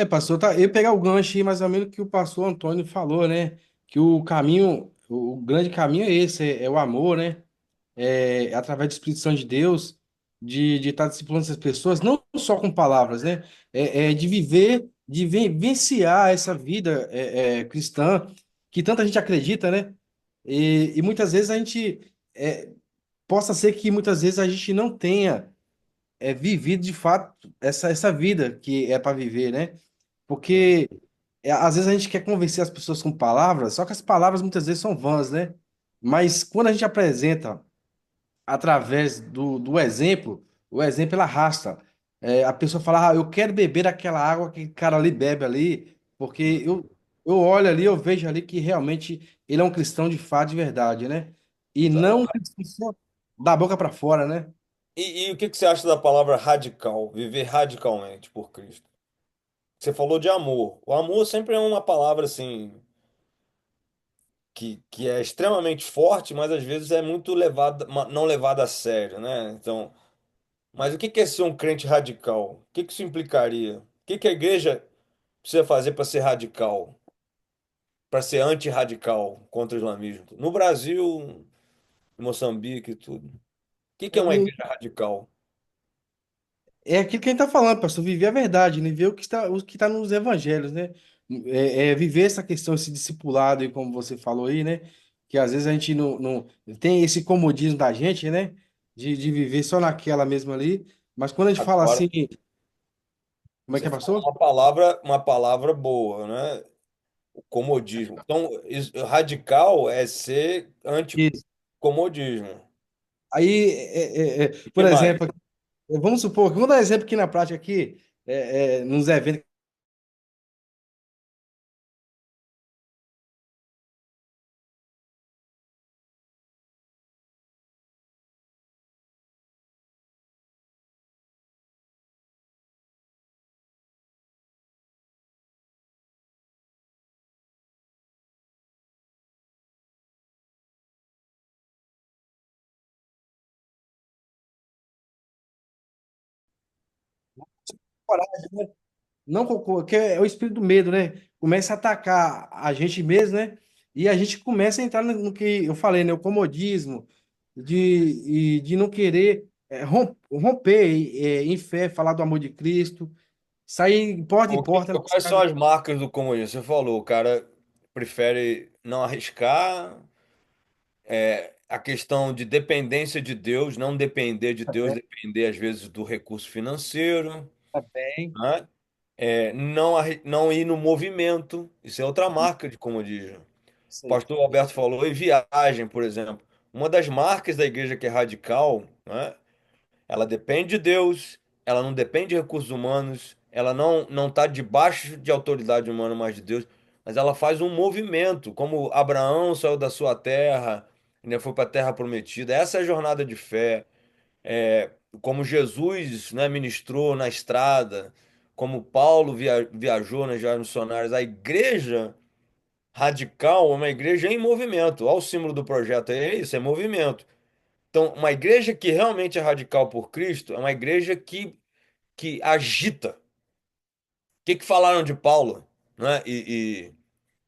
Pastor, tá, eu ia pegar o gancho aí, mais ou menos o que o pastor Antônio falou, né? Que o caminho, o grande caminho é esse, é o amor, né? É através do Espírito Santo de Deus, de estar discipulando essas pessoas, não só com palavras, né? De viver, de vivenciar essa vida cristã, que tanta gente acredita, né? E muitas vezes a gente, possa ser que muitas vezes a gente não tenha vivido de fato essa vida que é para viver, né? Porque às vezes a gente quer convencer as pessoas com palavras, só que as palavras muitas vezes são vãs, né? Mas quando a gente apresenta através do exemplo, o exemplo ele arrasta. A pessoa fala, eu quero beber aquela água que o cara ali bebe ali, porque eu olho ali, eu vejo ali que realmente ele é um cristão de fato, de verdade, né? E não um cristão só da boca para fora, né? E o que que você acha da palavra radical? Viver radicalmente por Cristo. Você falou de amor. O amor sempre é uma palavra assim que é extremamente forte, mas às vezes é muito levada, não levada a sério, né? Então, mas o que que é ser um crente radical? O que que isso implicaria? O que que a igreja precisa fazer para ser radical, para ser antirradical contra o islamismo? No Brasil, em Moçambique e tudo. O que que é É, uma não- igreja radical? é aquilo que a gente está falando, pastor, viver a verdade, né? Ver o que está nos evangelhos, né? Viver essa questão, esse discipulado, e como você falou aí, né? Que às vezes a gente não tem esse comodismo da gente, né? De viver só naquela mesma ali. Mas quando a gente fala Agora, assim, como é que você é, falou pastor? uma palavra boa, né? O comodismo. Então, radical é ser Isso. anticomodismo. Aí, O que por mais? exemplo, vamos supor, vamos dar um exemplo aqui na prática aqui, nos eventos. Não, que é o espírito do medo, né? Começa a atacar a gente mesmo, né? E a gente começa a entrar no que eu falei, né? O comodismo, de não querer romper em fé, falar do amor de Cristo, sair em porta na Quais são estrada. as marcas do comunismo? Você falou, o cara prefere não arriscar, a questão de dependência de Deus, não depender de Deus, depender às vezes do recurso financeiro, Também. né? Não ir no movimento, isso é outra marca de comodismo. Isso O aí. pastor Alberto falou, e viagem, por exemplo. Uma das marcas da igreja que é radical, né? Ela depende de Deus, ela não depende de recursos humanos, ela não está debaixo de autoridade humana, mas de Deus, mas ela faz um movimento, como Abraão saiu da sua terra, né, foi para a terra prometida. Essa é a jornada de fé. É, como Jesus, né, ministrou na estrada, como Paulo viajou nas viagens missionárias. A igreja radical é uma igreja em movimento. Olha o símbolo do projeto, é isso, é movimento. Então, uma igreja que realmente é radical por Cristo é uma igreja que agita. O que falaram de Paulo, né? E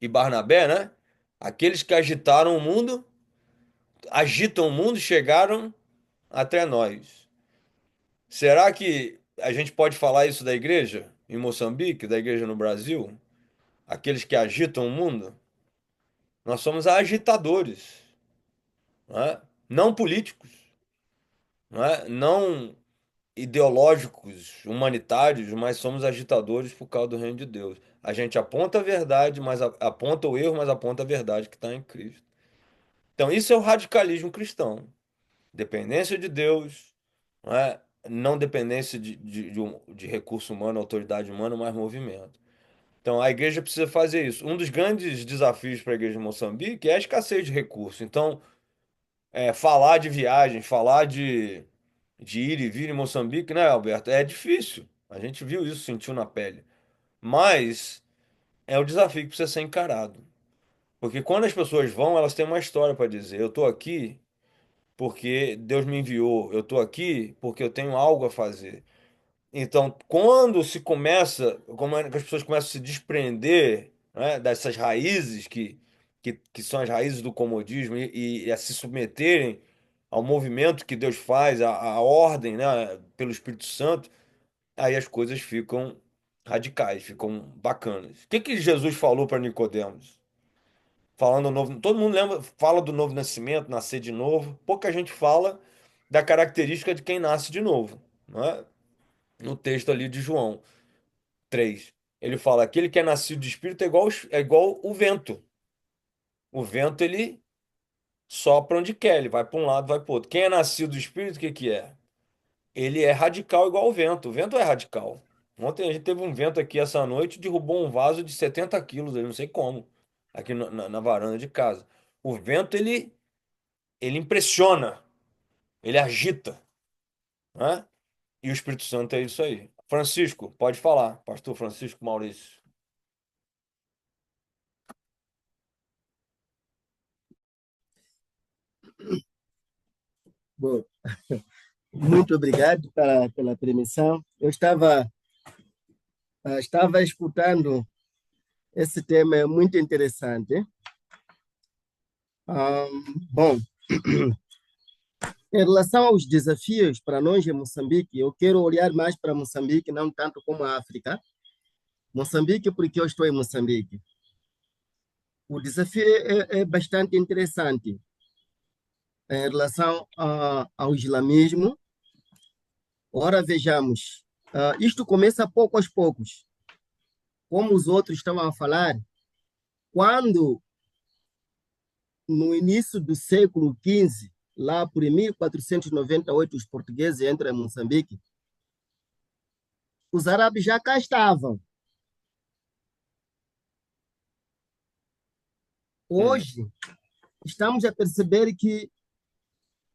Barnabé, né? Aqueles que agitaram o mundo, agitam o mundo, chegaram até nós. Será que a gente pode falar isso da igreja em Moçambique, da igreja no Brasil? Aqueles que agitam o mundo? Nós somos agitadores, né? Não políticos, né? Não ideológicos, humanitários, mas somos agitadores por causa do reino de Deus. A gente aponta a verdade, mas aponta o erro, mas aponta a verdade que está em Cristo. Então, isso é o radicalismo cristão. Dependência de Deus, não é? Não dependência de recurso humano, autoridade humana, mas movimento. Então, a igreja precisa fazer isso. Um dos grandes desafios para a igreja de Moçambique é a escassez de recursos. Então, falar de viagens, falar de ir e vir em Moçambique, né, Alberto? É difícil. A gente viu isso, sentiu na pele. Mas é o desafio que precisa ser encarado. Porque quando as pessoas vão, elas têm uma história para dizer. Eu estou aqui porque Deus me enviou. Eu estou aqui porque eu tenho algo a fazer. Então, quando se começa, como é que as pessoas começam a se desprender, né, dessas raízes que são as raízes do comodismo e a se submeterem ao movimento que Deus faz, à ordem, né, pelo Espírito Santo, aí as coisas ficam radicais, ficam bacanas. O que que Jesus falou para Nicodemos? Falando novo, todo mundo lembra, fala do novo nascimento, nascer de novo. Pouca gente fala da característica de quem nasce de novo, não é? No texto ali de João 3. Ele fala: aquele que é nascido de espírito é igual o vento. O vento ele sopra onde quer, ele vai para um lado, vai para o outro. Quem é nascido do espírito, o que que é? Ele é radical igual o vento. O vento é radical. Ontem a gente teve um vento aqui essa noite, derrubou um vaso de 70 quilos, eu não sei como, aqui na varanda de casa. O vento ele impressiona, ele agita, né? E o Espírito Santo é isso aí. Francisco, pode falar, Pastor Francisco Maurício. Bom, muito obrigado pela permissão. Eu estava escutando esse tema, é muito interessante. Bom, em relação aos desafios para nós em Moçambique, eu quero olhar mais para Moçambique, não tanto como a África. Moçambique, porque eu estou em Moçambique. O desafio é bastante interessante em relação ao islamismo. Ora, vejamos, isto começa pouco aos poucos. Como os outros estavam a falar, quando no início do século XV, lá por 1498, os portugueses entram em Moçambique, os árabes já cá estavam. Hum, Hoje, estamos a perceber que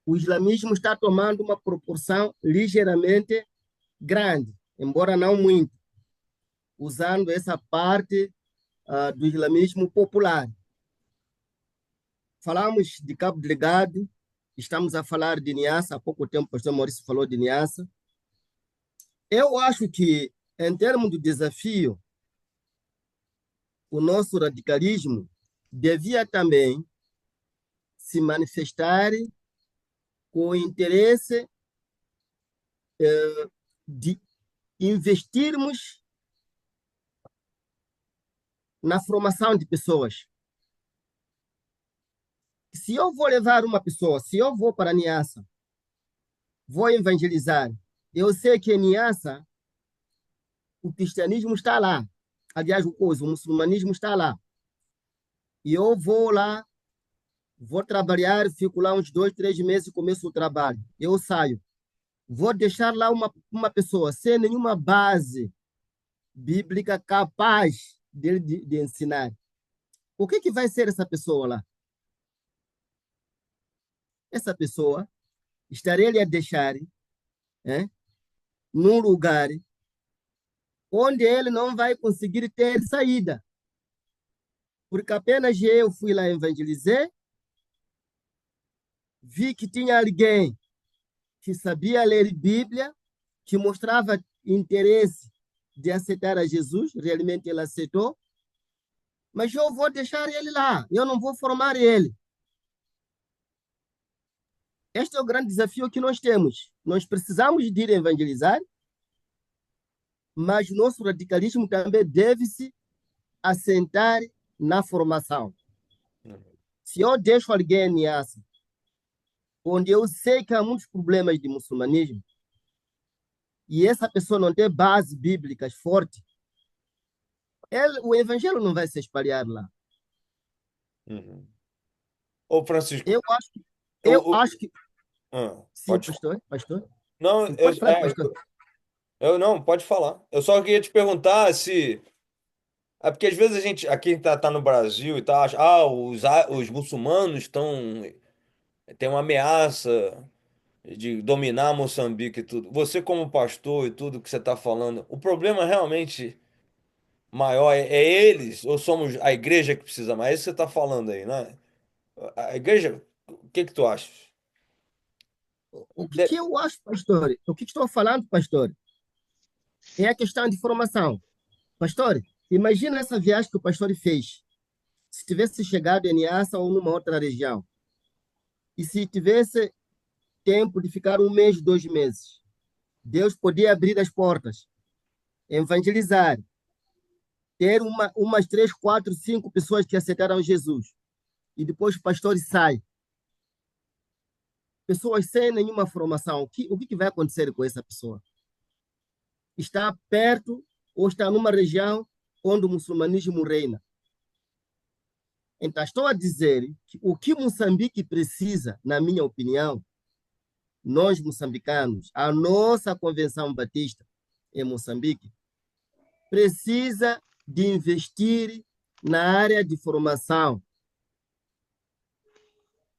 o islamismo está tomando uma proporção ligeiramente grande, embora não muito, usando essa parte do islamismo popular. Falamos de Cabo Delgado, estamos a falar de Niassa, há pouco tempo o pastor Maurício falou de Niassa. Eu acho que, em termos de desafio, o nosso radicalismo devia também se manifestar com o interesse de investirmos na formação de pessoas. Se eu vou levar uma pessoa, se eu vou para Niassa, vou evangelizar, eu sei que em Niassa o cristianismo está lá. Aliás, o muçulmanismo está lá. E eu vou lá, vou trabalhar, fico lá uns 2, 3 meses e começo o trabalho. Eu saio. Vou deixar lá uma pessoa sem nenhuma base bíblica capaz de ensinar. O que vai ser essa pessoa lá? Essa pessoa estaria a deixar num lugar onde ele não vai conseguir ter saída. Porque apenas eu fui lá evangelizar, vi que tinha alguém que sabia ler Bíblia, que mostrava interesse de aceitar a Jesus, realmente ele aceitou, mas eu vou deixar ele lá, eu não vou formar ele. Este é o grande desafio que nós temos. Nós precisamos de ir evangelizar, mas nosso radicalismo também deve-se assentar na formação. Se eu deixo alguém em Niassa, onde eu sei que há muitos problemas de muçulmanismo, e essa pessoa não tem bases bíblicas fortes, o evangelho não vai se espalhar lá. uhum. Ô, Francisco, Eu acho que, eu o, acho que sim, pode. pastor. Não, Pode falar, pastor. eu não, pode falar. Eu só queria te perguntar se. É porque às vezes a gente, aqui tá no Brasil e tal, acha, os muçulmanos estão. Tem uma ameaça. de dominar Moçambique e tudo. Você como pastor e tudo que você está falando, o problema realmente maior é eles ou somos a igreja que precisa mais? É isso que você está falando aí, né? A igreja, o que que tu achas? O que De- que eu acho, pastor? O que que estou falando, pastor? É a questão de formação. Pastor, imagina essa viagem que o pastor fez. Se tivesse chegado em Niassa ou numa outra região, e se tivesse tempo de ficar um mês, 2 meses, Deus podia abrir as portas, evangelizar, ter umas 3, 4, 5 pessoas que aceitaram Jesus. E depois o pastor sai. Pessoas sem nenhuma formação. O que vai acontecer com essa pessoa? Está perto ou está numa região onde o muçulmanismo reina. Então, estou a dizer que o que Moçambique precisa, na minha opinião, nós moçambicanos, a nossa Convenção Batista em Moçambique, precisa de investir na área de formação.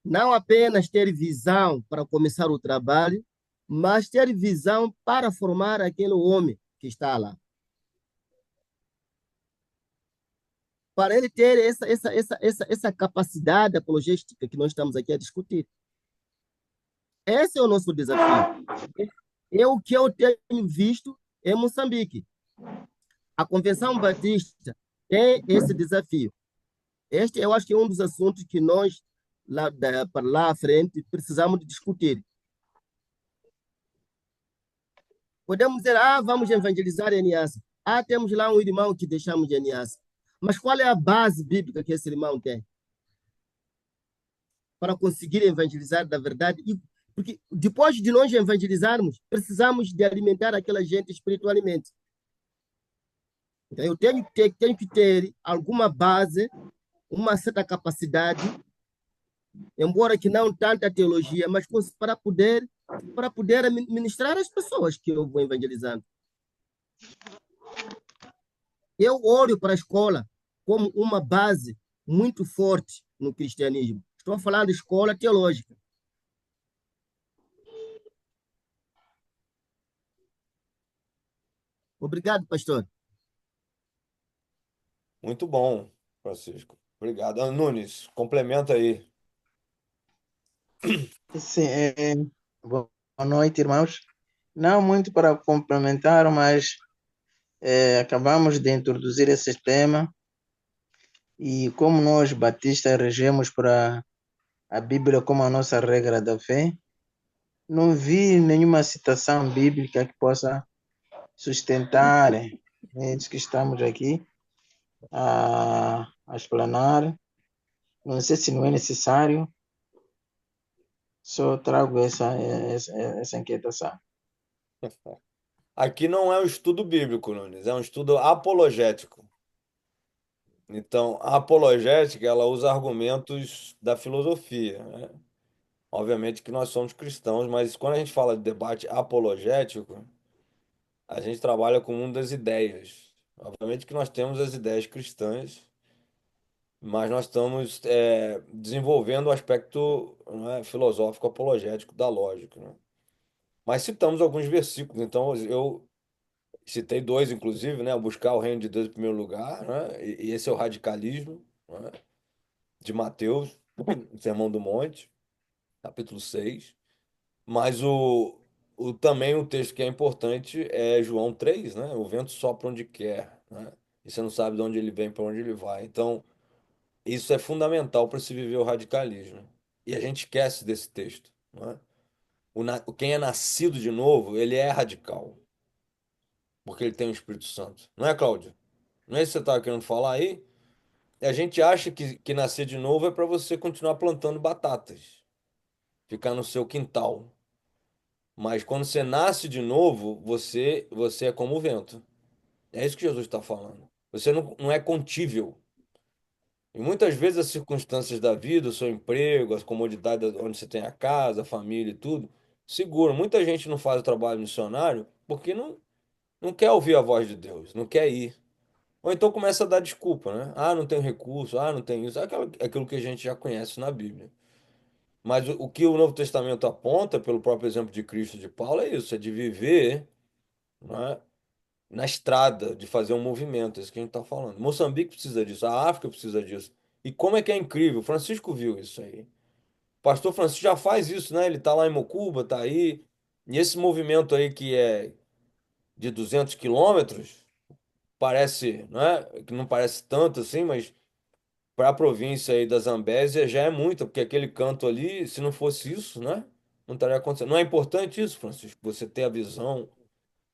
Não apenas ter visão para começar o trabalho, mas ter visão para formar aquele homem que está lá. Para ele ter essa capacidade apologética que nós estamos aqui a discutir. Esse é o nosso desafio. É o que eu tenho visto em Moçambique. A Convenção Batista tem esse desafio. Este eu acho que é um dos assuntos que nós, para lá à frente, precisamos de discutir. Podemos dizer, vamos evangelizar em Niassa. Temos lá um irmão que deixamos de Niassa. Mas qual é a base bíblica que esse irmão tem para conseguir evangelizar da verdade? Porque depois de nós evangelizarmos, precisamos de alimentar aquela gente espiritualmente. Então, eu tenho que ter alguma base, uma certa capacidade, embora que não tanta teologia, mas para poder ministrar as pessoas que eu vou evangelizando. Eu olho para a escola como uma base muito forte no cristianismo. Estou falando de escola teológica. Obrigado, pastor. Muito bom, Francisco. Obrigado. Nunes, complementa aí. Sim, boa noite, irmãos. Não muito para complementar, mas acabamos de introduzir esse tema e como nós, batistas, regemos para a Bíblia como a nossa regra da fé, não vi nenhuma citação bíblica que possa sustentar isso que estamos aqui a explanar. Não sei se não é necessário, só trago essa inquietação. Aqui não é um estudo bíblico, Nunes, é um estudo apologético. Então, a apologética, ela usa argumentos da filosofia, né? Obviamente que nós somos cristãos, mas quando a gente fala de debate apologético, a gente trabalha com o mundo das ideias. Obviamente que nós temos as ideias cristãs, mas nós estamos desenvolvendo o aspecto, né, filosófico apologético da lógica, né? Mas citamos alguns versículos, então eu citei dois, inclusive, né? Buscar o reino de Deus em primeiro lugar, né? E esse é o radicalismo, né? De Mateus, Sermão do Monte, capítulo 6. Mas também o texto que é importante é João 3, né? O vento sopra onde quer, né? E você não sabe de onde ele vem, para onde ele vai. Então, isso é fundamental para se viver o radicalismo. E a gente esquece desse texto, né? Quem é nascido de novo, ele é radical, porque ele tem o Espírito Santo. Não é, Cláudio? Não é isso que você estava querendo falar aí? E a gente acha que nascer de novo é para você continuar plantando batatas, ficar no seu quintal. Mas quando você nasce de novo, você é como o vento. É isso que Jesus está falando. Você não é contível. E muitas vezes as circunstâncias da vida, o seu emprego, as comodidades onde você tem a casa, a família e tudo, seguram. Muita gente não faz o trabalho missionário porque não quer ouvir a voz de Deus, não quer ir. Ou então começa a dar desculpa, né? Não tenho recurso, não tenho isso. Aquilo que a gente já conhece na Bíblia. Mas o que o Novo Testamento aponta, pelo próprio exemplo de Cristo e de Paulo, é isso, é de viver, né, na estrada, de fazer um movimento, é isso que a gente está falando. Moçambique precisa disso, a África precisa disso. E como é que é incrível, o Francisco viu isso aí. O pastor Francisco já faz isso, né? Ele está lá em Mocuba, está aí. E esse movimento aí que é de 200 quilômetros, parece, né? Que não parece tanto assim, mas para a província aí da Zambésia já é muito, porque aquele canto ali, se não fosse isso, né? Não estaria acontecendo. Não é importante isso, Francisco, você ter a visão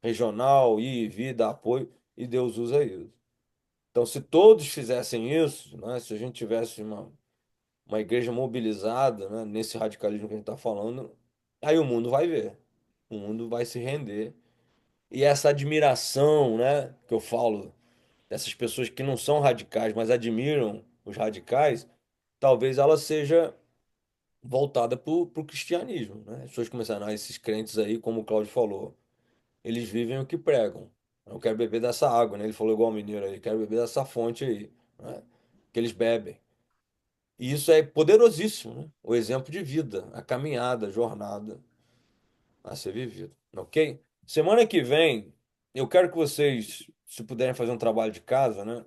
regional, ir e vir, dar apoio, e Deus usa isso. Então, se todos fizessem isso, né? Se a gente tivesse uma igreja mobilizada, né? Nesse radicalismo que a gente está falando, aí o mundo vai ver. O mundo vai se render. E essa admiração, né? Que eu falo dessas pessoas que não são radicais, mas admiram os radicais, talvez ela seja voltada para o cristianismo, né? As pessoas começaram, esses crentes aí, como o Cláudio falou, eles vivem o que pregam. Eu quero beber dessa água, né? Ele falou igual o mineiro aí, quero beber dessa fonte aí, né? Que eles bebem. E isso é poderosíssimo, né? O exemplo de vida, a caminhada, a jornada a ser vivido, ok? Semana que vem, eu quero que vocês, se puderem fazer um trabalho de casa, né?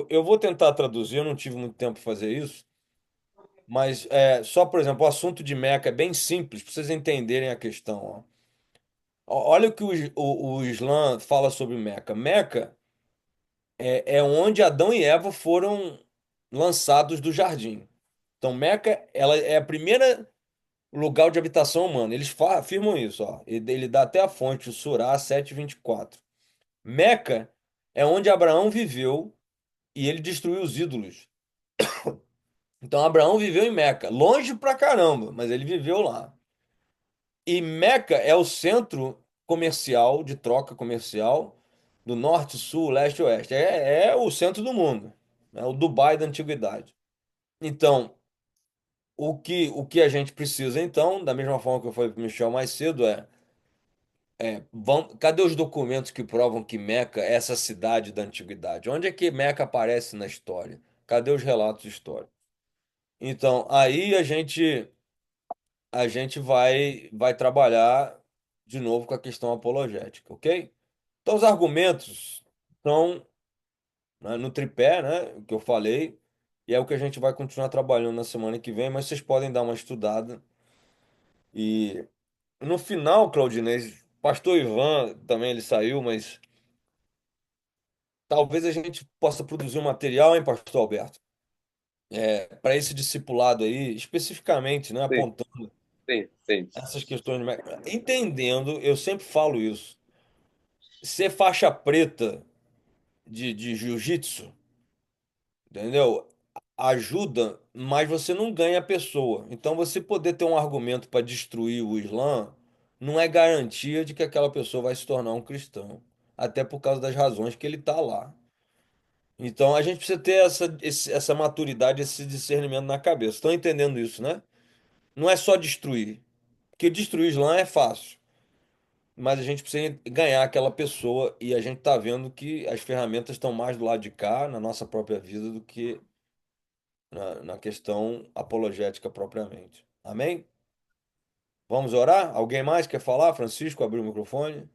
Eu vou tentar traduzir, eu não tive muito tempo para fazer isso, mas só, por exemplo, o assunto de Meca é bem simples, para vocês entenderem a questão. Ó. Olha o que o Islã fala sobre Meca. Meca é onde Adão e Eva foram lançados do jardim. Então, Meca, ela é a primeira lugar de habitação humana. Eles afirmam isso, ó. Ele dá até a fonte, o Surá 7:24. Meca é onde Abraão viveu e ele destruiu os ídolos. Então, Abraão viveu em Meca, longe pra caramba, mas ele viveu lá. E Meca é o centro comercial, de troca comercial, do norte, sul, leste e oeste. É o centro do mundo. É o Dubai da antiguidade. Então, o que a gente precisa, então, da mesma forma que eu falei para o Michel mais cedo, cadê os documentos que provam que Meca é essa cidade da antiguidade? Onde é que Meca aparece na história? Cadê os relatos históricos? Então, aí a gente vai trabalhar de novo com a questão apologética, ok? Então, os argumentos estão, né, no tripé, né, que eu falei, e é o que a gente vai continuar trabalhando na semana que vem, mas vocês podem dar uma estudada. E no final, Claudinei, pastor Ivan também ele saiu, mas talvez a gente possa produzir um material, hein, pastor Alberto? Para esse discipulado aí, especificamente, né, Sim, apontando sim, sim. essas questões, entendendo, eu sempre falo isso, ser faixa preta de jiu-jitsu, entendeu? Ajuda, mas você não ganha a pessoa. Então, você poder ter um argumento para destruir o Islã não é garantia de que aquela pessoa vai se tornar um cristão, até por causa das razões que ele está lá. Então, a gente precisa ter essa maturidade, esse discernimento na cabeça. Estão entendendo isso, né? Não é só destruir, porque destruir o Islã é fácil. Mas a gente precisa ganhar aquela pessoa e a gente está vendo que as ferramentas estão mais do lado de cá, na nossa própria vida, do que na questão apologética propriamente. Amém? Vamos orar? Alguém mais quer falar? Francisco, abriu o microfone.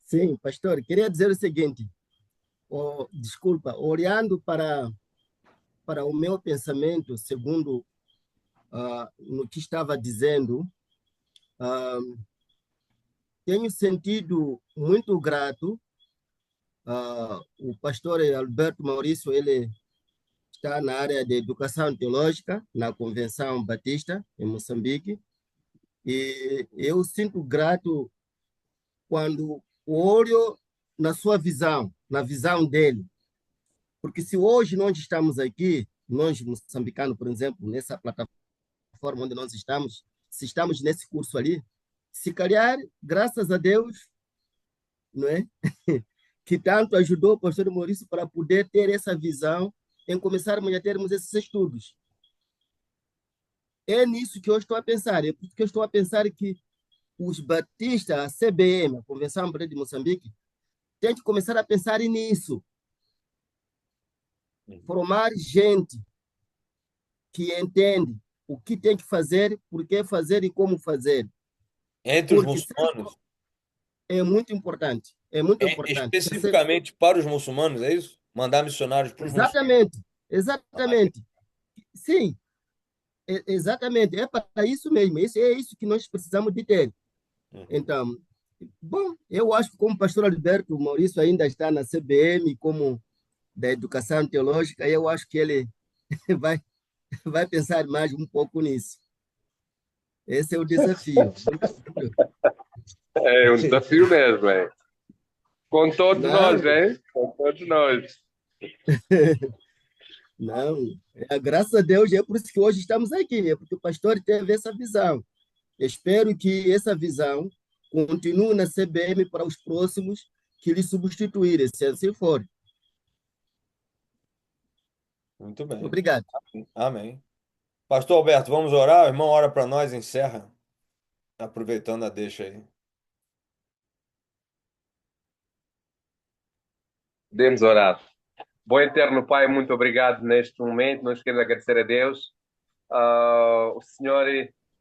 Sim, pastor, queria dizer o seguinte, desculpa, olhando para o meu pensamento, segundo no que estava dizendo, ah, tenho sentido muito grato. O pastor Alberto Maurício, ele está na área de educação teológica, na Convenção Batista, em Moçambique, e eu sinto grato quando olho na sua visão, na visão dele. Porque se hoje nós estamos aqui, nós moçambicanos, por exemplo, nessa plataforma onde nós estamos, se estamos nesse curso ali, se calhar, graças a Deus, não é? que tanto ajudou o pastor Maurício para poder ter essa visão em começarmos a termos esses estudos. É nisso que eu estou a pensar, é por isso que eu estou a pensar que os batistas, a CBM, a Convenção Brasileira de Moçambique, tem que começar a pensar nisso, formar gente que entende, o que tem que fazer, por que fazer e como fazer. Entre os Porque muçulmanos, é muito importante. É muito importante. especificamente para os muçulmanos, é isso? Mandar missionários para os muçulmanos. Exatamente, exatamente. Sim, exatamente. É para isso mesmo. É isso que nós precisamos de ter. Uhum. Então, bom, eu acho que como pastor Alberto Maurício ainda está na CBM como da educação teológica, eu acho que ele vai, vai pensar mais um pouco nisso. Esse é o desafio. É um desafio mesmo, é. Com todos nós, Não, hein? Com todos nós. não. Graças a Deus, é por isso que hoje estamos aqui, é porque o pastor teve essa visão. Espero que essa visão continue na CBM para os próximos que lhe substituírem, se assim for. Muito bem. Obrigado. Amém. Pastor Alberto, vamos orar? O irmão ora para nós, encerra. Aproveitando a deixa aí. Podemos orar. Bom eterno Pai, muito obrigado neste momento. Nós queremos agradecer a Deus. O Senhor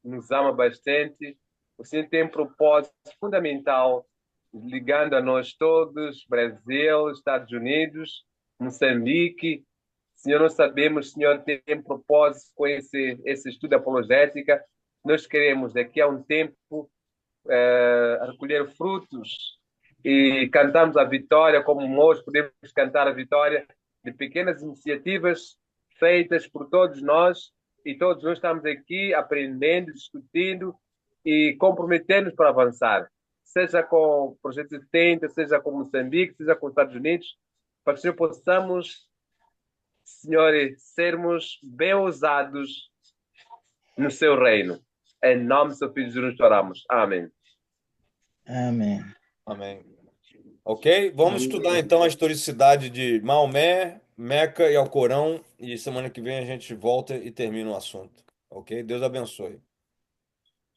nos ama bastante. O Senhor tem um propósito fundamental ligando a nós todos, Brasil, Estados Unidos, Moçambique. Senhor, nós sabemos, Senhor, tem um propósito com esse estudo apologética. Nós queremos, daqui a um tempo, recolher frutos e cantamos a vitória, como hoje podemos cantar a vitória de pequenas iniciativas feitas por todos nós, e todos nós estamos aqui aprendendo, discutindo e comprometendo-nos para avançar, seja com o projeto 70, seja com Moçambique, seja com os Estados Unidos, para que possamos, Senhor, sermos bem ousados no seu reino. Em nome do seu Filho Jesus, oramos. Amém. Amém. Amém. Ok? Vamos estudar então a historicidade de Maomé, Meca e Alcorão. E semana que vem a gente volta e termina o assunto. Ok? Deus abençoe.